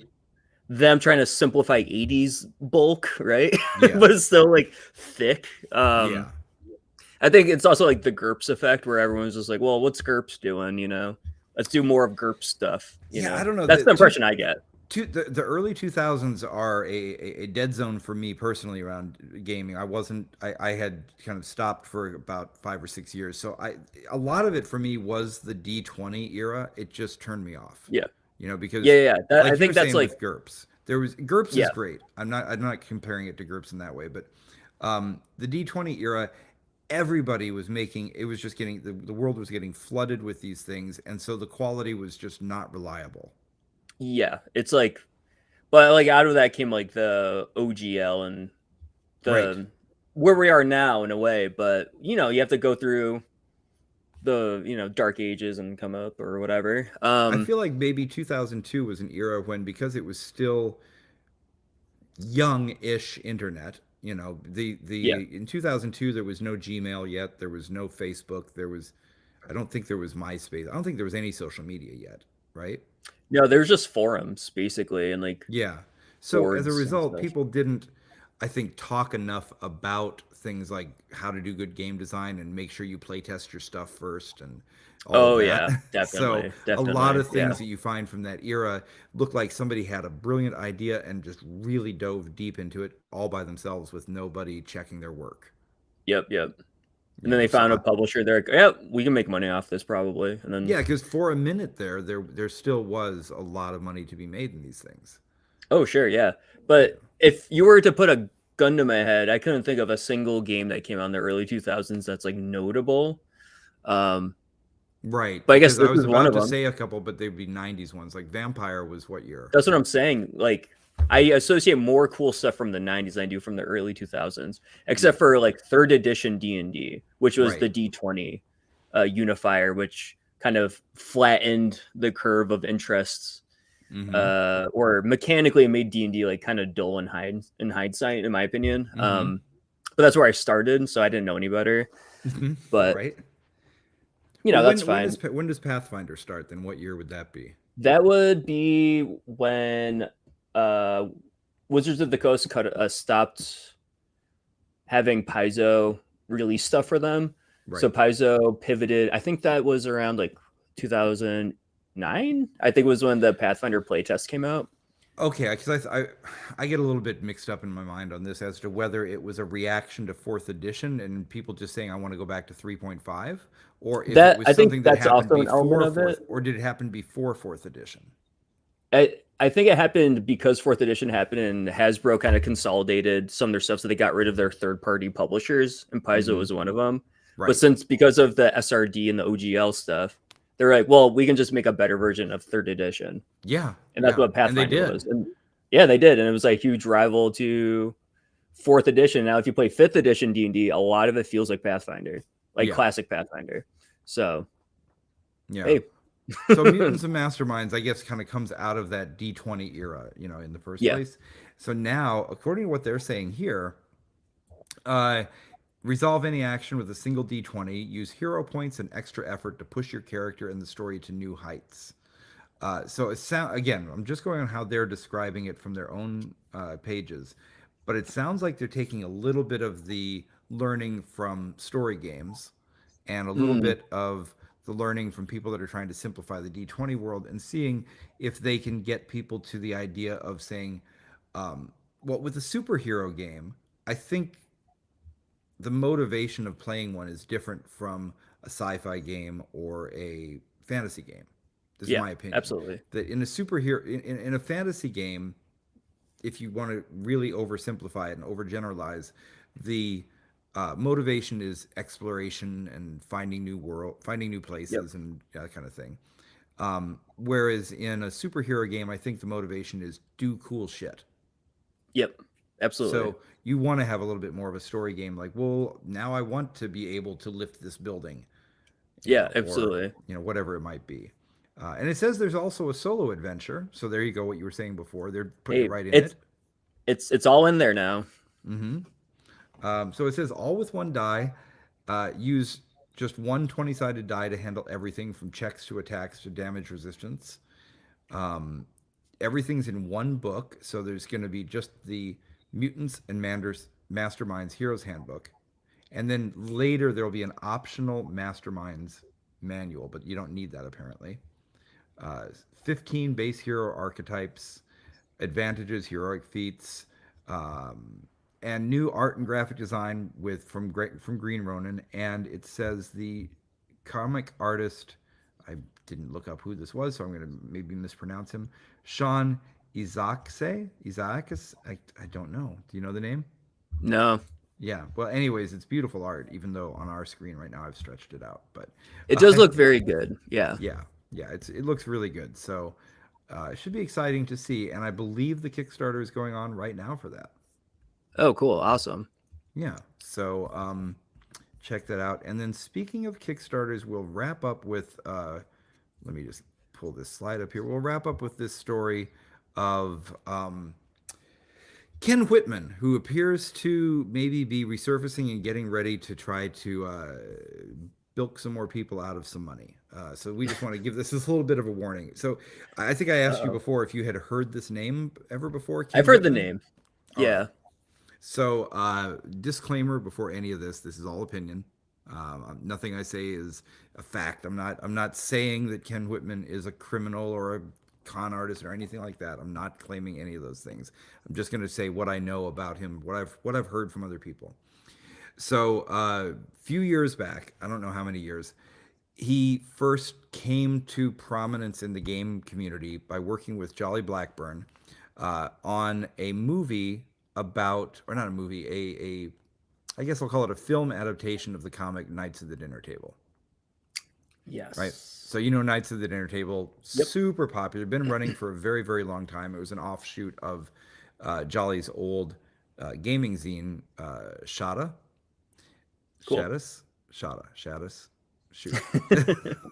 them trying to simplify 80s bulk, right? Yeah. But it's still like thick. Yeah. I think it's also like the GURPS effect where everyone's just like, well, what's GURPS doing? Let's do more of GURPS stuff. Yeah, I don't know. That's the impression I get. The early 2000s are a dead zone for me personally around gaming. I had kind of stopped for about 5 or 6 years. So a lot of it for me was the D20 era. It just turned me off, Yeah. because Yeah. I like you were think that's saying like, with GURPS yeah. is great. I'm not comparing it to GURPS in that way, but the D20 era, everybody was making it was just getting the world was getting flooded with these things, and so the quality was just not reliable. Yeah. It's like, but like out of that came like the OGL and Right. the where we are now in a way. But, you have to go through the, dark ages and come up or whatever. I feel like maybe 2002 was an era when, because it was still young-ish internet, Yeah. the in 2002 there was no Gmail yet, there was no Facebook, I don't think there was MySpace. I don't think there was any social media yet, right? No, there's just forums basically and like Yeah. So as a boards and result, stuff. people didn't, I think, talk enough about things like how to do good game design and make sure you play test your stuff first and all of Oh that. yeah, So definitely, a lot definitely. of Yeah. things that you find from that era look like somebody had a brilliant idea and just really dove deep into it all by themselves with nobody checking their work. Yep. And then they So found a publisher. They're like, yeah, we can make money off this probably. And then, yeah, because for a minute there still was a lot of money to be made in these things. oh sure, yeah. Yeah. But if you were to put a gun to my head, I couldn't think of a single game that came out in the early 2000s that's like notable. Um, Right, but I guess because this I was is one about of to them. say a couple, but they'd be 90s ones. Like Vampire was what year? That's what I'm saying. Like, I associate more cool stuff from the 90s than I do from the early 2000s, Yeah, except for like third edition D&D, which was right. the D20 unifier, which kind of flattened the curve of interests, Mm-hmm. or mechanically made D&D like kind of dull in hindsight, in my opinion. Mm-hmm. But that's where I started, so I didn't know any better. Mm-hmm. But Right. that's fine. When does Pathfinder start? Then what year would that be? That would be when uh, Wizards of the Coast stopped having Paizo release stuff for them. So Right. Paizo pivoted. I think that was around like 2009. I think was when the Pathfinder playtest came out. Okay, because I get a little bit mixed up in my mind on this as to whether it was a reaction to fourth edition and people just saying I want to go back to 3.5, or if it That was I think something that that's happened also an element before of it. fourth, or did it happen before fourth edition? I think it happened because fourth edition happened and Hasbro kind of consolidated some of their stuff, so they got rid of their third party publishers, and Paizo Mm-hmm. was one of them. But Right. because of the SRD and the OGL stuff, they're like, well, we can just make a better version of third edition, Yeah. and that's Yeah. what And they Pathfinder did. was. And yeah, they did, and it was like a huge rival to fourth edition. Now, if you play fifth edition D&D, a lot of it feels like Pathfinder, like Yeah. classic Pathfinder. So Yeah. hey, So Mutants and Masterminds, I guess, kind of comes out of that D20 era, in the first yeah, place. So now, according to what they're saying here, uh, resolve any action with a single D20. Use hero points and extra effort to push your character and the story to new heights. So again, I'm just going on how they're describing it from their own pages, but it sounds like they're taking a little bit of the learning from story games and a little mm, bit of the learning from people that are trying to simplify the D20 world and seeing if they can get people to the idea of saying, well, with a superhero game, I think the motivation of playing one is different from a sci-fi game or a fantasy game. This is yeah, my opinion. absolutely, That in a superhero in a fantasy game, if you want to really oversimplify it and overgeneralize, the motivation is exploration and finding new yep, places, and that kind of thing. Whereas in a superhero game, I think the motivation is do cool shit. yep, absolutely, So you want to have a little bit more of a story game, like, well, now I want to be able to lift this building, yeah, or absolutely. whatever it might be. And it says there's also a solo adventure. So there you go. What you were saying before, they're putting it Hey, right in it's it. it's all in there now. Mm-hmm. So it says all with one die. Use just one 20-sided die to handle everything from checks to attacks to damage resistance. everything's in one book. So there's going to be just the Mutants and Masterminds Heroes Handbook. And then later there'll be an optional Masterminds manual, but you don't need that apparently. 15 base hero archetypes, advantages, heroic feats, um, and new art and graphic design with from Green Ronin. And it says the comic artist. I didn't look up who this was, so I'm going to maybe mispronounce him. Sean Isaacus. I don't know. Do you know the name? No, Yeah. Well, anyways, it's beautiful art, even though on our screen right now I've stretched it out. But it does look very good. Yeah. yeah, yeah, it looks really good. So it should be exciting to see. And I believe the Kickstarter is going on right now for that. Oh, cool. Awesome. Yeah. So check that out. And then speaking of Kickstarters, we'll wrap up with. Let me just pull this slide up here. We'll wrap up with this story of Ken Whitman, who appears to maybe be resurfacing and getting ready to try to bilk some more people out of some money. So we just want to give this a little bit of a warning. So I think I asked you Uh-oh. before if you had heard this name ever before. Ken I've heard the Whitman? name. All right. Yeah. So disclaimer before any of this: this is all opinion. Nothing I say is a fact. I'm not saying that Ken Whitman is a criminal or a con artist or anything like that. I'm not claiming any of those things. I'm just going to say what I know about him, what I've heard from other people. So a few years back, I don't know how many years, he first came to prominence in the game community by working with Jolly Blackburn on a movie about, or not a movie, I guess I'll call it a film adaptation of the comic Knights of the Dinner Table. Right. Yes. So you know Knights of the Dinner Table, Yep. super popular, been running for a very, very long time. It was an offshoot of Jolly's old gaming zine, Shada, Cool. Shadis. Shoot.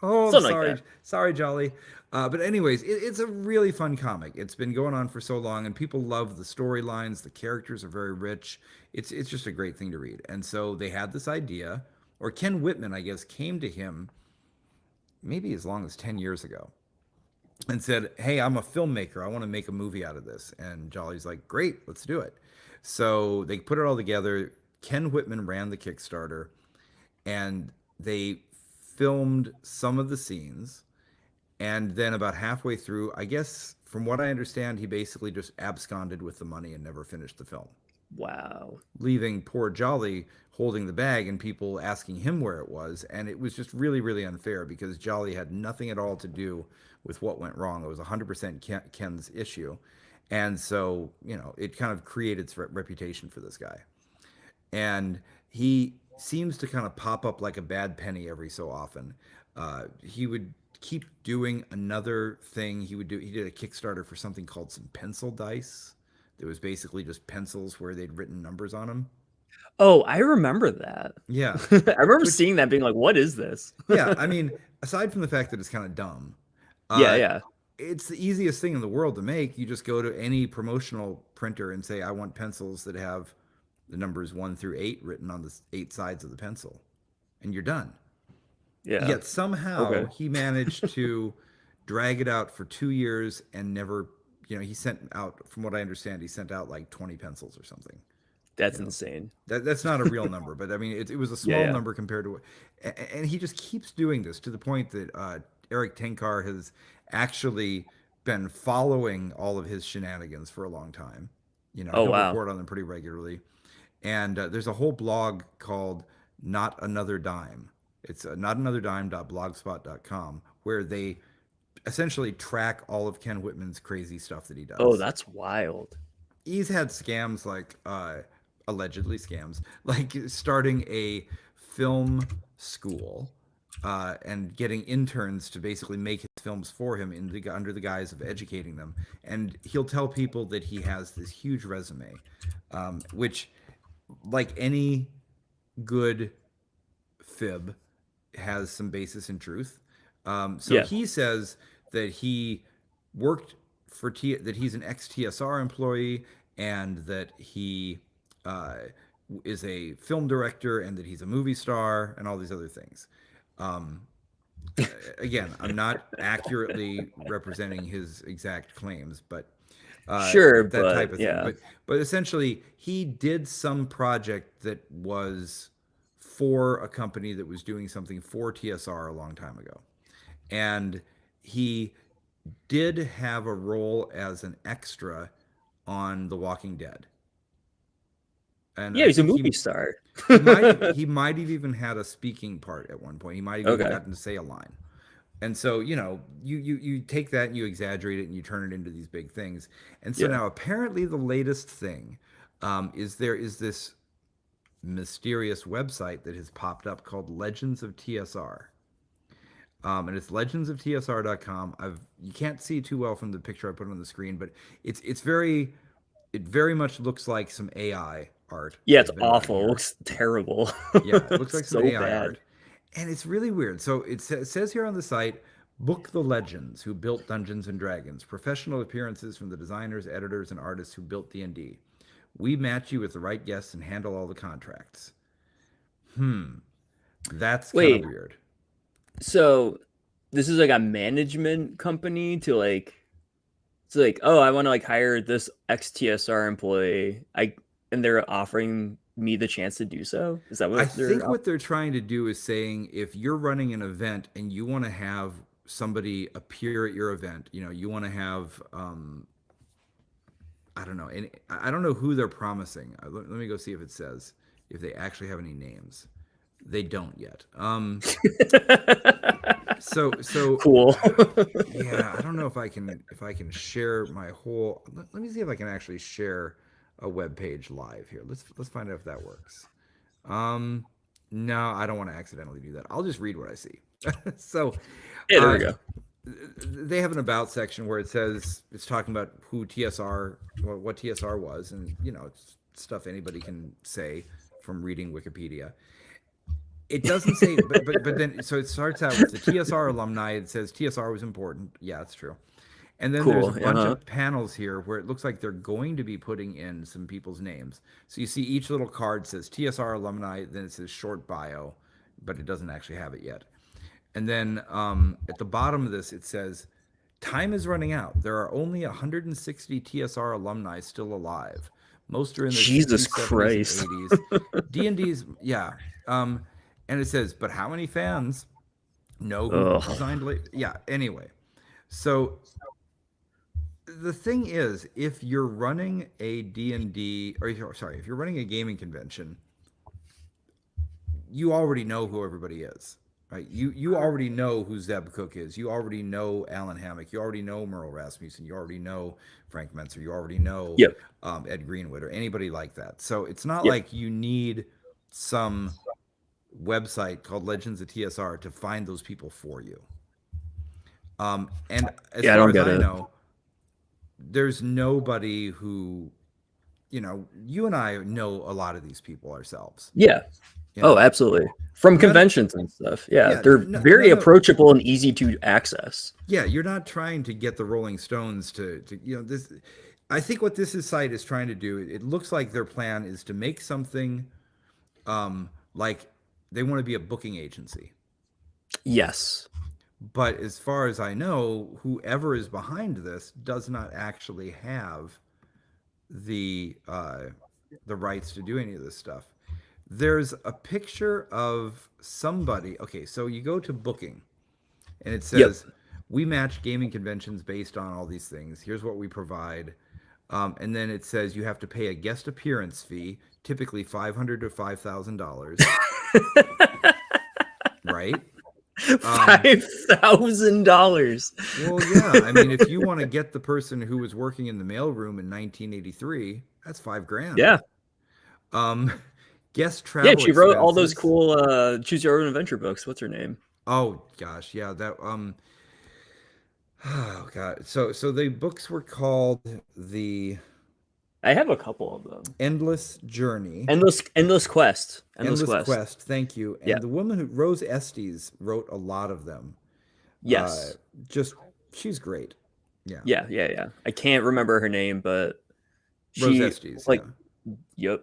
Oh, I'm Something like sorry, that. sorry, Jolly. But anyways, it's a really fun comic. It's been going on for so long, and people love the storylines. The characters are very rich. It's just a great thing to read. And so they had this idea, or Ken Whitman, I guess, came to him maybe as long as 10 years ago, and said, "Hey, I'm a filmmaker. I want to make a movie out of this." And Jolly's like, "Great, let's do it." So they put it all together. Ken Whitman ran the Kickstarter, and they filmed some of the scenes. And then about halfway through, I guess from what I understand, he basically just absconded with the money and never finished the film, Wow. leaving poor Jolly holding the bag and people asking him where it was. And it was just really, really unfair because Jolly had nothing at all to do with what went wrong. It was 100% Ken's issue. And so, it kind of created its reputation for this guy. And he seems to kind of pop up like a bad penny every so often. He would keep doing another thing. He did a Kickstarter for something called some pencil dice. That was basically just pencils where they'd written numbers on them. Oh, I remember that. Yeah, I remember which seeing that being like, what is this? yeah, I mean, aside from the fact that it's kind of dumb, Yeah, uh, yeah. it's the easiest thing in the world to make. You just go to any promotional printer and say, "I want pencils that have the numbers 1 through 8 written on the 8 sides of the pencil," and you're done. Yeah. Yet somehow Okay. he managed to drag it out for 2 years and never, he sent out, from what I understand, he sent out like 20 pencils or something. You That's know, insane. that's not a real number, but I mean, it was a Yeah, small yeah. number compared to, and he just keeps doing this to the point that Eric Tenkar has actually been following all of his shenanigans for a long time. Oh, He'll wow. report on them pretty regularly. And there's a whole blog called Not Another Dime. It's notanotherdime.blogspot.com where they essentially track all of Ken Whitman's crazy stuff that he Oh, does. that's wild. He's had scams like allegedly scams, like starting a film school and getting interns to basically make his films for him under the guise of educating them. And he'll tell people that he has this huge resume, which, like any good fib, has some basis in truth. So Yeah. he says that he worked that he's an ex TSR employee and that he uh, is a film director and that he's a movie star and all these other things. Um, Again, I'm not accurately representing his exact claims, but Sure, that type but of thing. yeah. But essentially, he did some project that was for a company that was doing something for TSR a long time ago, and he did have a role as an extra on The Walking Dead, and Yeah, I he's a think movie star. he might have even had a speaking part at one point. He might have even Okay. gotten to say a line. And so, you take that and you exaggerate it and you turn it into these big things. And so Yeah. now, apparently, the latest thing is there is this mysterious website that has popped up called Legends of TSR. And it's legendsoftsr.com. You can't see too well from the picture I put on the screen, but it very much looks like some AI art Yeah, has it's been done awful. It here. looks terrible. Yeah, it looks like It's some so AI bad. art. And it's really weird. So it says here on the site, book the legends who built Dungeons and Dragons, professional appearances from the designers, editors, and artists who built D&D. We match you with the right guests and handle all the contracts. That's kind of Wait, weird. so this is like a management company to like it's like, oh, I want to like hire this XTSR employee. And they're offering me the chance to do so. Is that I what they're think what they're trying to do is saying if you're running an event and you want to have somebody appear at your event, you want to have I don't know. And I don't know who they're promising. Let me go see if it says if they actually have any names. They don't yet. So cool? yeah, I don't know if I can share my whole. Let me see if I can actually share a web page live here. Let's find out if that works. Um, no, I don't want to accidentally do that. I'll just read what I see. So, Yeah, there we uh, go. they have an about section where it says it's talking about who TSR, what TSR was, and it's stuff anybody can say from reading Wikipedia. It doesn't say, but then so it starts out with the TSR alumni. It says TSR was important. Yeah, it's true. And then there's a Cool. bunch Uh-huh. of panels here where it looks like they're going to be putting in some people's names. So you see each little card says TSR alumni, then it says short bio, but it doesn't actually have it yet. And then at the bottom of this, it says, time is running out. There are only 160 TSR alumni still alive. Most are in their Jesus 60s, 70s, and Christ. 80s. D&D's, yeah. And it says, but how many fans know who Ugh. designed Yeah, anyway. So the thing is, if you're running a D&D, or sorry, if you're running a gaming convention, you already know who everybody is, right? You already know who Zeb Cook is. You already know Alan Hammock. You already know Merle Rasmussen. You already know Frank Menzer. You already know Yep. Ed Greenwood or anybody like that. So it's not Yep. like you need some website called Legends of TSR to find those people for you. And as Yeah, I far don't as get I it. know, there's nobody who, you and I know a lot of these people ourselves. Yeah. You Oh, know, absolutely. From none, conventions and stuff. Yeah, yeah, they're very none of, approachable and easy to access. yeah, you're not trying to get the Rolling Stones to this. I think what this site is trying to do, it looks like their plan is to make something like they want to be a booking agency. Yes. But as far as I know, whoever is behind this does not actually have the uh, the rights to do any of this stuff. There's a picture of somebody. Okay, so you go to booking, and it Yep. says we match gaming conventions based on all these things. Here's what we provide, and then it says you have to pay a guest appearance fee, typically $500 to $5,000, right? $5,000. Well, yeah. I mean, if you want to get the person who was working in the mailroom in 1983, that's 5 grand. Yeah. Um, guest Yeah, travel she wrote all those expenses. cool choose your own adventure books. What's her name? Oh gosh, yeah. That oh god. So the books were called The I have a couple of them. Endless Journey, Endless Quest. Endless Endless Quest. Quest. Thank you. Yeah. And the woman who Rose Estes wrote a lot of them. Uh, Yes. just she's great. Yeah, Yeah, yeah, yeah. I can't remember her name, but Rose she Estes. like Yeah, yep.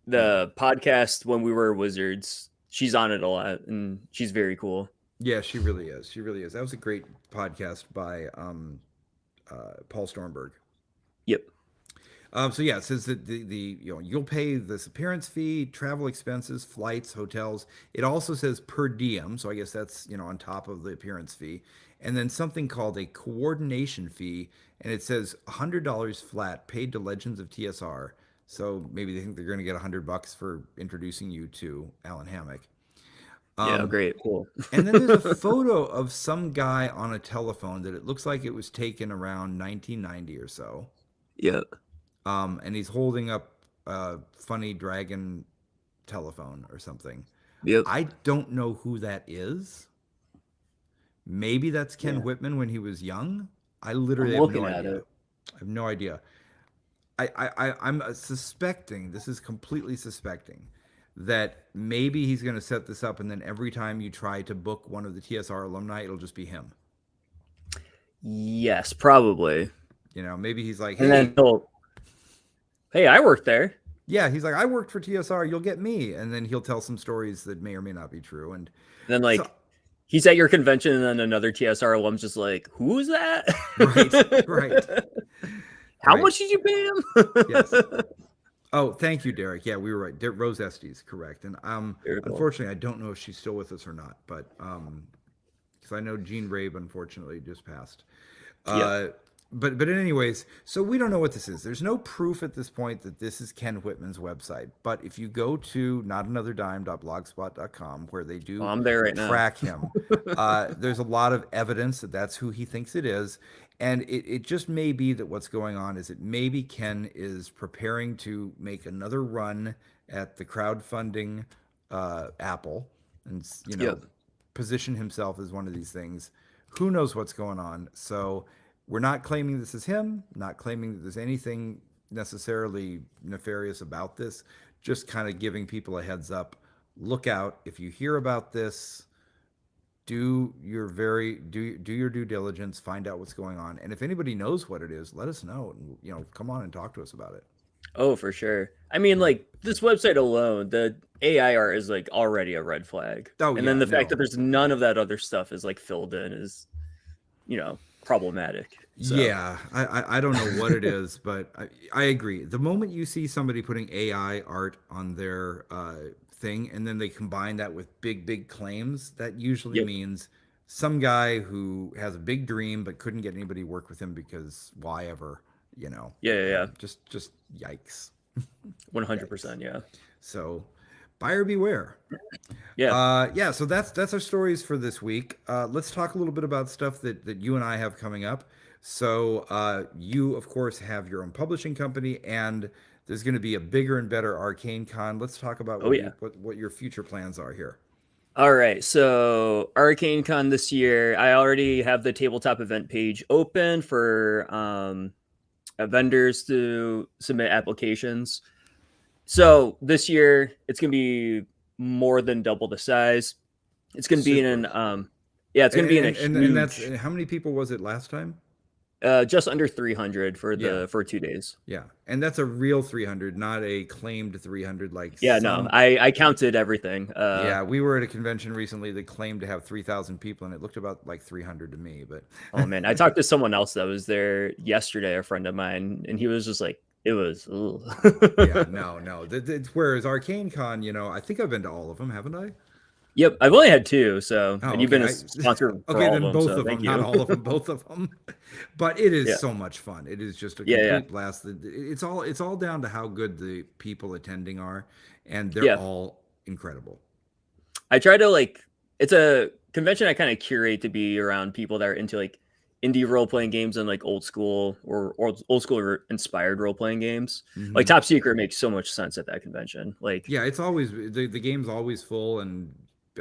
yeah. The podcast when we were wizards, she's on it a lot and she's very cool. Yeah, she really is. She really is. That was a great podcast by Paul Stormberg. Yep. So yeah, it says that you'll pay this appearance fee, travel expenses, flights, hotels. It also says per diem, so I guess that's on top of the appearance fee, and then something called a coordination fee, and it says $100 flat paid to Legends of TSR. So maybe they think they're going to get $100 for introducing you to Alan Hammock. Yeah, Um, great, cool. and then there's a photo of some guy on a telephone that it looks like it was taken around 1990 or so. Yep. And he's holding up a funny dragon telephone or something. Yep. I don't know who that is. Maybe that's Ken Yeah. Whitman when he was young. I I'm literally have looking no at idea. it. I have no idea. I'm suspecting, this is completely suspecting, that maybe he's going to set this up and then every time you try to book one of the TSR alumni, it'll just be him. Yes, probably. Maybe he's like, And then hey, I worked there. yeah, he's like, I worked for TSR, you'll get me. And then he'll tell some stories that may or may not be true. And then so, he's at your convention and then another TSR alum's just like, who's that? right. How much did you pay him? Yes. Oh, thank you, Derek. Yeah, we were right. Rose Estes, correct. And Cool. unfortunately, I don't know if she's still with us or not, but because I know Jean Rabe unfortunately just passed. But anyways, so we don't know what this is. There's no proof at this point that this is Ken Whitman's website. But if you go to notanother.dime.blogspot.com, where they do I'm there right track him, there's a lot of evidence that that's who he thinks it is. And it just may be that what's going on is that maybe Ken is preparing to make another run at the crowdfunding Apple and, position himself as one of these things. Who knows what's going on? So we're not claiming this is him, not claiming that there's anything necessarily nefarious about this, just kind of giving people a heads up. Look out. If you hear about this, do your due diligence, find out what's going on. And if anybody knows what it is, let us know. And, come on and talk to us about it. Oh, for sure. I mean, like this website alone, the AI art is like already a red flag. Oh, and then the fact that there's none of that other stuff is like filled in is, problematic. So. Yeah, I don't know what it is, but I agree. The moment you see somebody putting AI art on their thing and then they combine that with big claims, that usually means some guy who has a big dream but couldn't get anybody to work with him because why ever, Yeah. Just yikes. 100%, yeah. So buyer beware. Yeah. So that's our stories for this week. Let's talk a little bit about stuff that you and I have coming up. So you, of course, have your own publishing company, and there's going to be a bigger and better Arcane Con. Let's talk about what your future plans are here. All right. So Arcane Con this year, I already have the tabletop event page open for vendors to submit applications. So this year, it's going to be more than double the size. It's going to be in an it's going to be in a huge... And that's how many people was it last time? Just under 300 for 2 days. Yeah, and that's a real 300, not a claimed 300. No, I counted everything. Yeah, we were at a convention recently that claimed to have 3,000 people, and it looked about like 300 to me. But oh man, I talked to someone else that was there yesterday, a friend of mine, and he was just like, it was. Yeah, no. Whereas Arcane Con, I think I've been to all of them, haven't I? Yep, I've only had 2, so and you've been a sponsor for all of them. Both so of them, you. not all of them, both of them. But it is so much fun. It is just a complete blast. It's all down to how good the people attending are, and they're all incredible. I try to it's a convention I kind of curate to be around people that are into indie role playing games and old school or old school inspired role playing games. Mm-hmm. Like Top Secret makes so much sense at that convention. It's always the game's always full and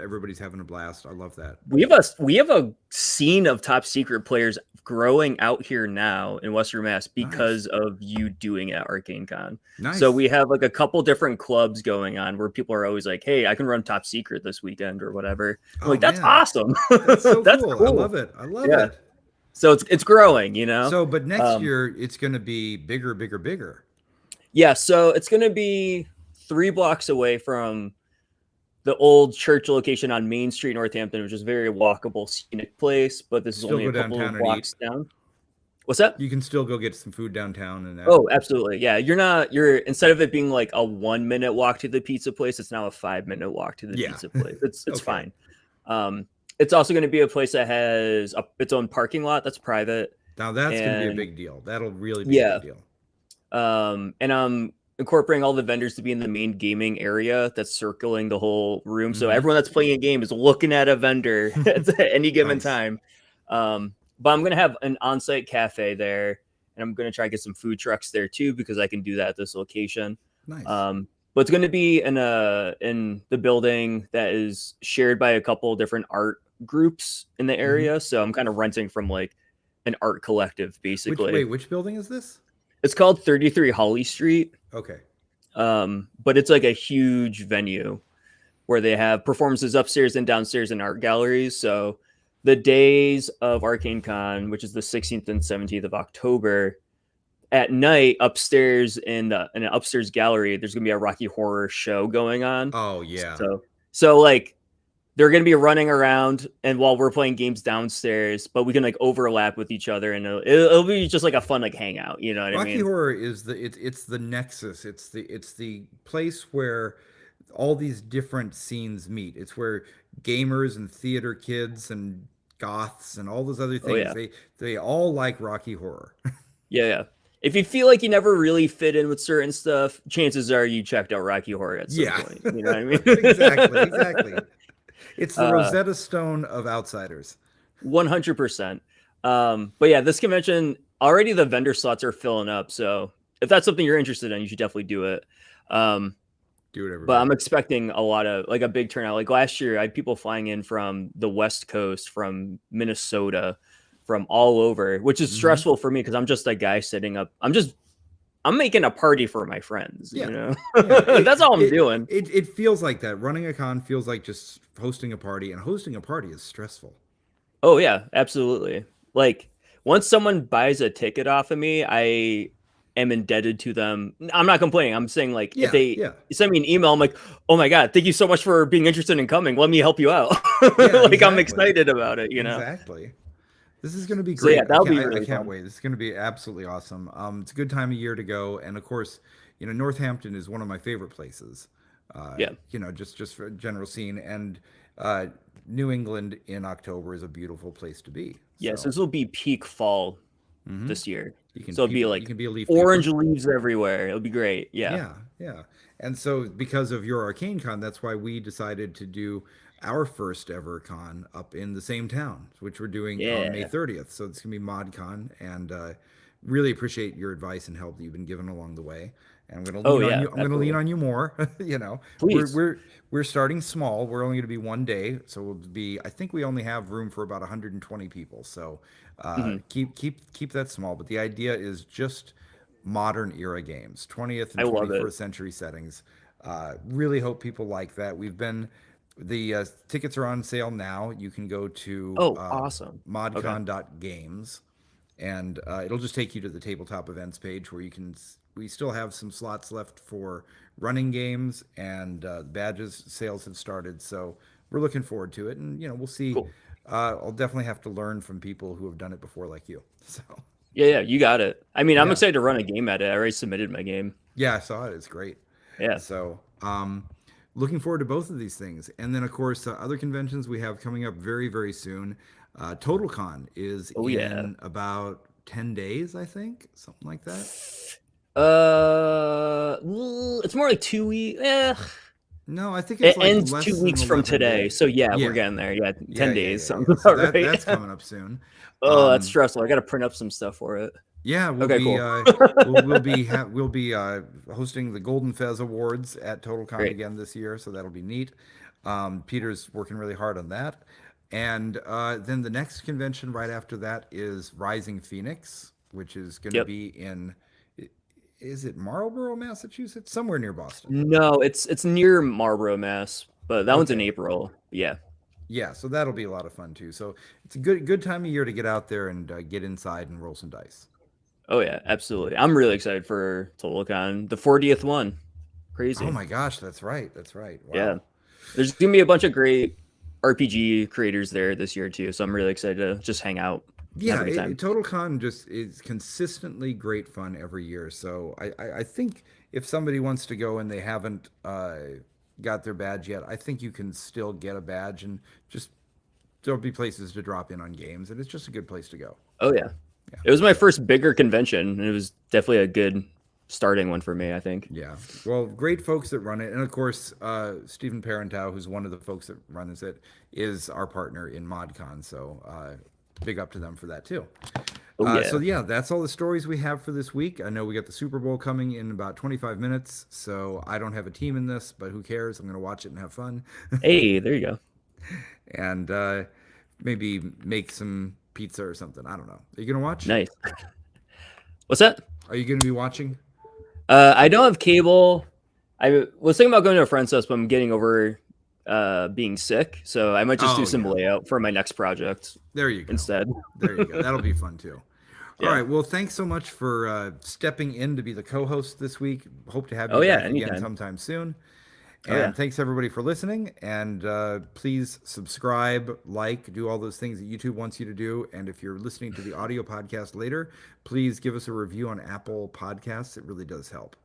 everybody's having a blast. I love that. We have a scene of Top Secret players growing out here now in Western Mass because of you doing it at Arcane Con. Nice. So we have a couple different clubs going on where people are always like, hey, I can run Top Secret this weekend or whatever. That's awesome. That's so cool. I love it. So it's growing, So, but next year it's going to be bigger. Yeah. So it's going to be 3 blocks away from the old church location on Main Street, Northampton, which is a very walkable, scenic place. But this is Still only go a couple of downtown and eat. blocks down. What's that? You can still go get some food downtown and that. Oh, absolutely. Yeah. You're instead of it being like a 1 minute walk to the pizza place, it's now a 5 minute walk to the Yeah. pizza place. It's Okay. fine. It's also going to be a place that has its own parking lot that's private. Now that's going to be a And- big deal. That'll really be a big deal. And I'm incorporating all the vendors to be in the main gaming area that's circling the whole room. So Mhm. everyone that's playing a game is looking at a vendor at any given Nice. time. But I'm going to have an on-site cafe there, and I'm going to try to get some food trucks there too, because I can do that at this location. Nice. But it's going to be in the building that is shared by a couple different art groups in the area. So I'm kind of renting from like an art collective, basically. Which building is this? It's called 33 Holly Street. Okay. But it's like a huge venue where they have performances upstairs and downstairs in art galleries. So the days of Arcane Con, which is the 16th and 17th of October, at night upstairs in an upstairs gallery, there's gonna be a Rocky Horror show going on. Oh yeah. So like they're gonna be running around, and while we're playing games downstairs, but we can like overlap with each other, and it'll be just like a fun like hangout. You know what I Rocky mean? Horror is it's the nexus. It's the place where all these different scenes meet. It's where gamers and theater kids and goths and all those other things, they all like Rocky Horror. Yeah. If you feel like you never really fit in with certain stuff, chances are you checked out Rocky Horror at some point. You know what I mean? Exactly. It's the Rosetta Stone of outsiders. 100%. But yeah, this convention, already the vendor slots are filling up. So if that's something you're interested in, you should definitely do it. Do it, everybody. But I'm expecting a lot of like a big turnout. Like last year, I had people flying in from the West Coast, from Minnesota, from all over, which is stressful for me because I'm just a guy sitting up. I'm making a party for my friends. Yeah. You know, Yeah, that's all I'm doing. It feels like that. Running a con feels like just hosting a party, and hosting a party is stressful. Oh yeah, absolutely. Like once someone buys a ticket off of me, I am indebted to them. I'm not complaining. I'm saying like if they send me an email, I'm like, oh my God, thank you so much for being interested in coming. Let me help you out. Like I'm excited about it, you know? Exactly. This is going to be great. So, yeah, that'll be really I can't fun. wait. This is going to be absolutely awesome. It's a good time of year to go. And of course, you know, Northampton is one of my favorite places. You know, just for a general scene. And New England in October is a beautiful place to be. Yeah, so this will be peak fall this year. So it'll be like you can be a leaf orange peeper. leaves everywhere. It'll be great. Yeah. And so because of your Arcane Con, that's why we decided to do our first ever con up in the same town, which we're doing on May 30th. So it's gonna be ModCon, and really appreciate your advice and help that you've been given along the way. And I'm gonna lean on you. I'm gonna lean on you more. You know, please. We're starting small. We're only gonna be one day, so we'll be. I think we only have room for about 120 people. So keep that small. But the idea is just modern era games, 20th and 21st century settings. Really hope people like that. The tickets are on sale now. You can go to awesome. modcon.games, and it'll just take you to the tabletop events page where we still have some slots left for running games, and badges sales have started. So we're looking forward to it, and you know, we'll see. Cool. I'll definitely have to learn from people who have done it before, like you. So yeah, you got it. I mean, I'm excited to run a game at it. I already submitted my game. Yeah, I saw it. It's great. Yeah. So looking forward to both of these things. And then, of course, other conventions we have coming up very, very soon. TotalCon is in about 10 days, I think, something like that. It's more like 2 weeks. No, I think it's it like ends less 2 weeks than from 11 today. days. So we're getting there. 10 days. So right. that's coming up soon. Oh, that's stressful. I got to print up some stuff for it. Yeah, we'll be hosting the Golden Fez Awards at TotalCon again this year, so that'll be neat. Peter's working really hard on that, and then the next convention right after that is Rising Phoenix, which is going to be in. Is it Marlborough, Massachusetts? Somewhere near Boston. No, it's near Marlborough, Mass, but that one's in April. Yeah. Yeah, so that'll be a lot of fun too. So it's a good time of year to get out there and get inside and roll some dice. Oh yeah, absolutely. I'm really excited for TotalCon, the 40th one. Crazy. Oh my gosh, that's right. Wow. Yeah. There's gonna be a bunch of great RPG creators there this year too, so I'm really excited to just hang out, have Yeah, a good time. Total Con just is consistently great fun every year. So I think if somebody wants to go and they haven't got their badge yet, I think you can still get a badge and just there'll be places to drop in on games, and it's just a good place to go. Oh yeah, Yeah. it was my first bigger convention, and it was definitely a good starting one for me. I think. Yeah. Well, great folks that run it. And of course, Stephen Parentow, who's one of the folks that runs it, is our partner in ModCon. So big up to them for that too. Oh yeah. So yeah, that's all the stories we have for this week. I know we got the Super Bowl coming in about 25 minutes, so I don't have a team in this, but who cares? I'm going to watch it and have fun, Hey, there you go. and maybe make some pizza or something. I don't know. Are you going to watch? Nice. What's that? Are you going to be watching? I don't have cable. I was thinking about going to a friend's house, but I'm getting over being sick, so I might just do some layout for my next project. There you go. Instead. There you go. That'll be fun too. Yeah. All right. Well, thanks so much for stepping in to be the co-host this week. Hope to have you back anytime. again sometime soon. And thanks everybody for listening. And please subscribe, like, do all those things that YouTube wants you to do. And if you're listening to the audio podcast later, please give us a review on Apple Podcasts. It really does help.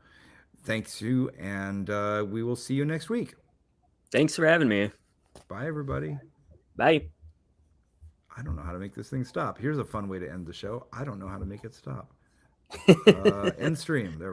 Thanks you, and we will see you next week. Thanks for having me. Bye, everybody. Bye. I don't know how to make this thing stop. Here's a fun way to end the show. I don't know how to make it stop. End stream. There we go.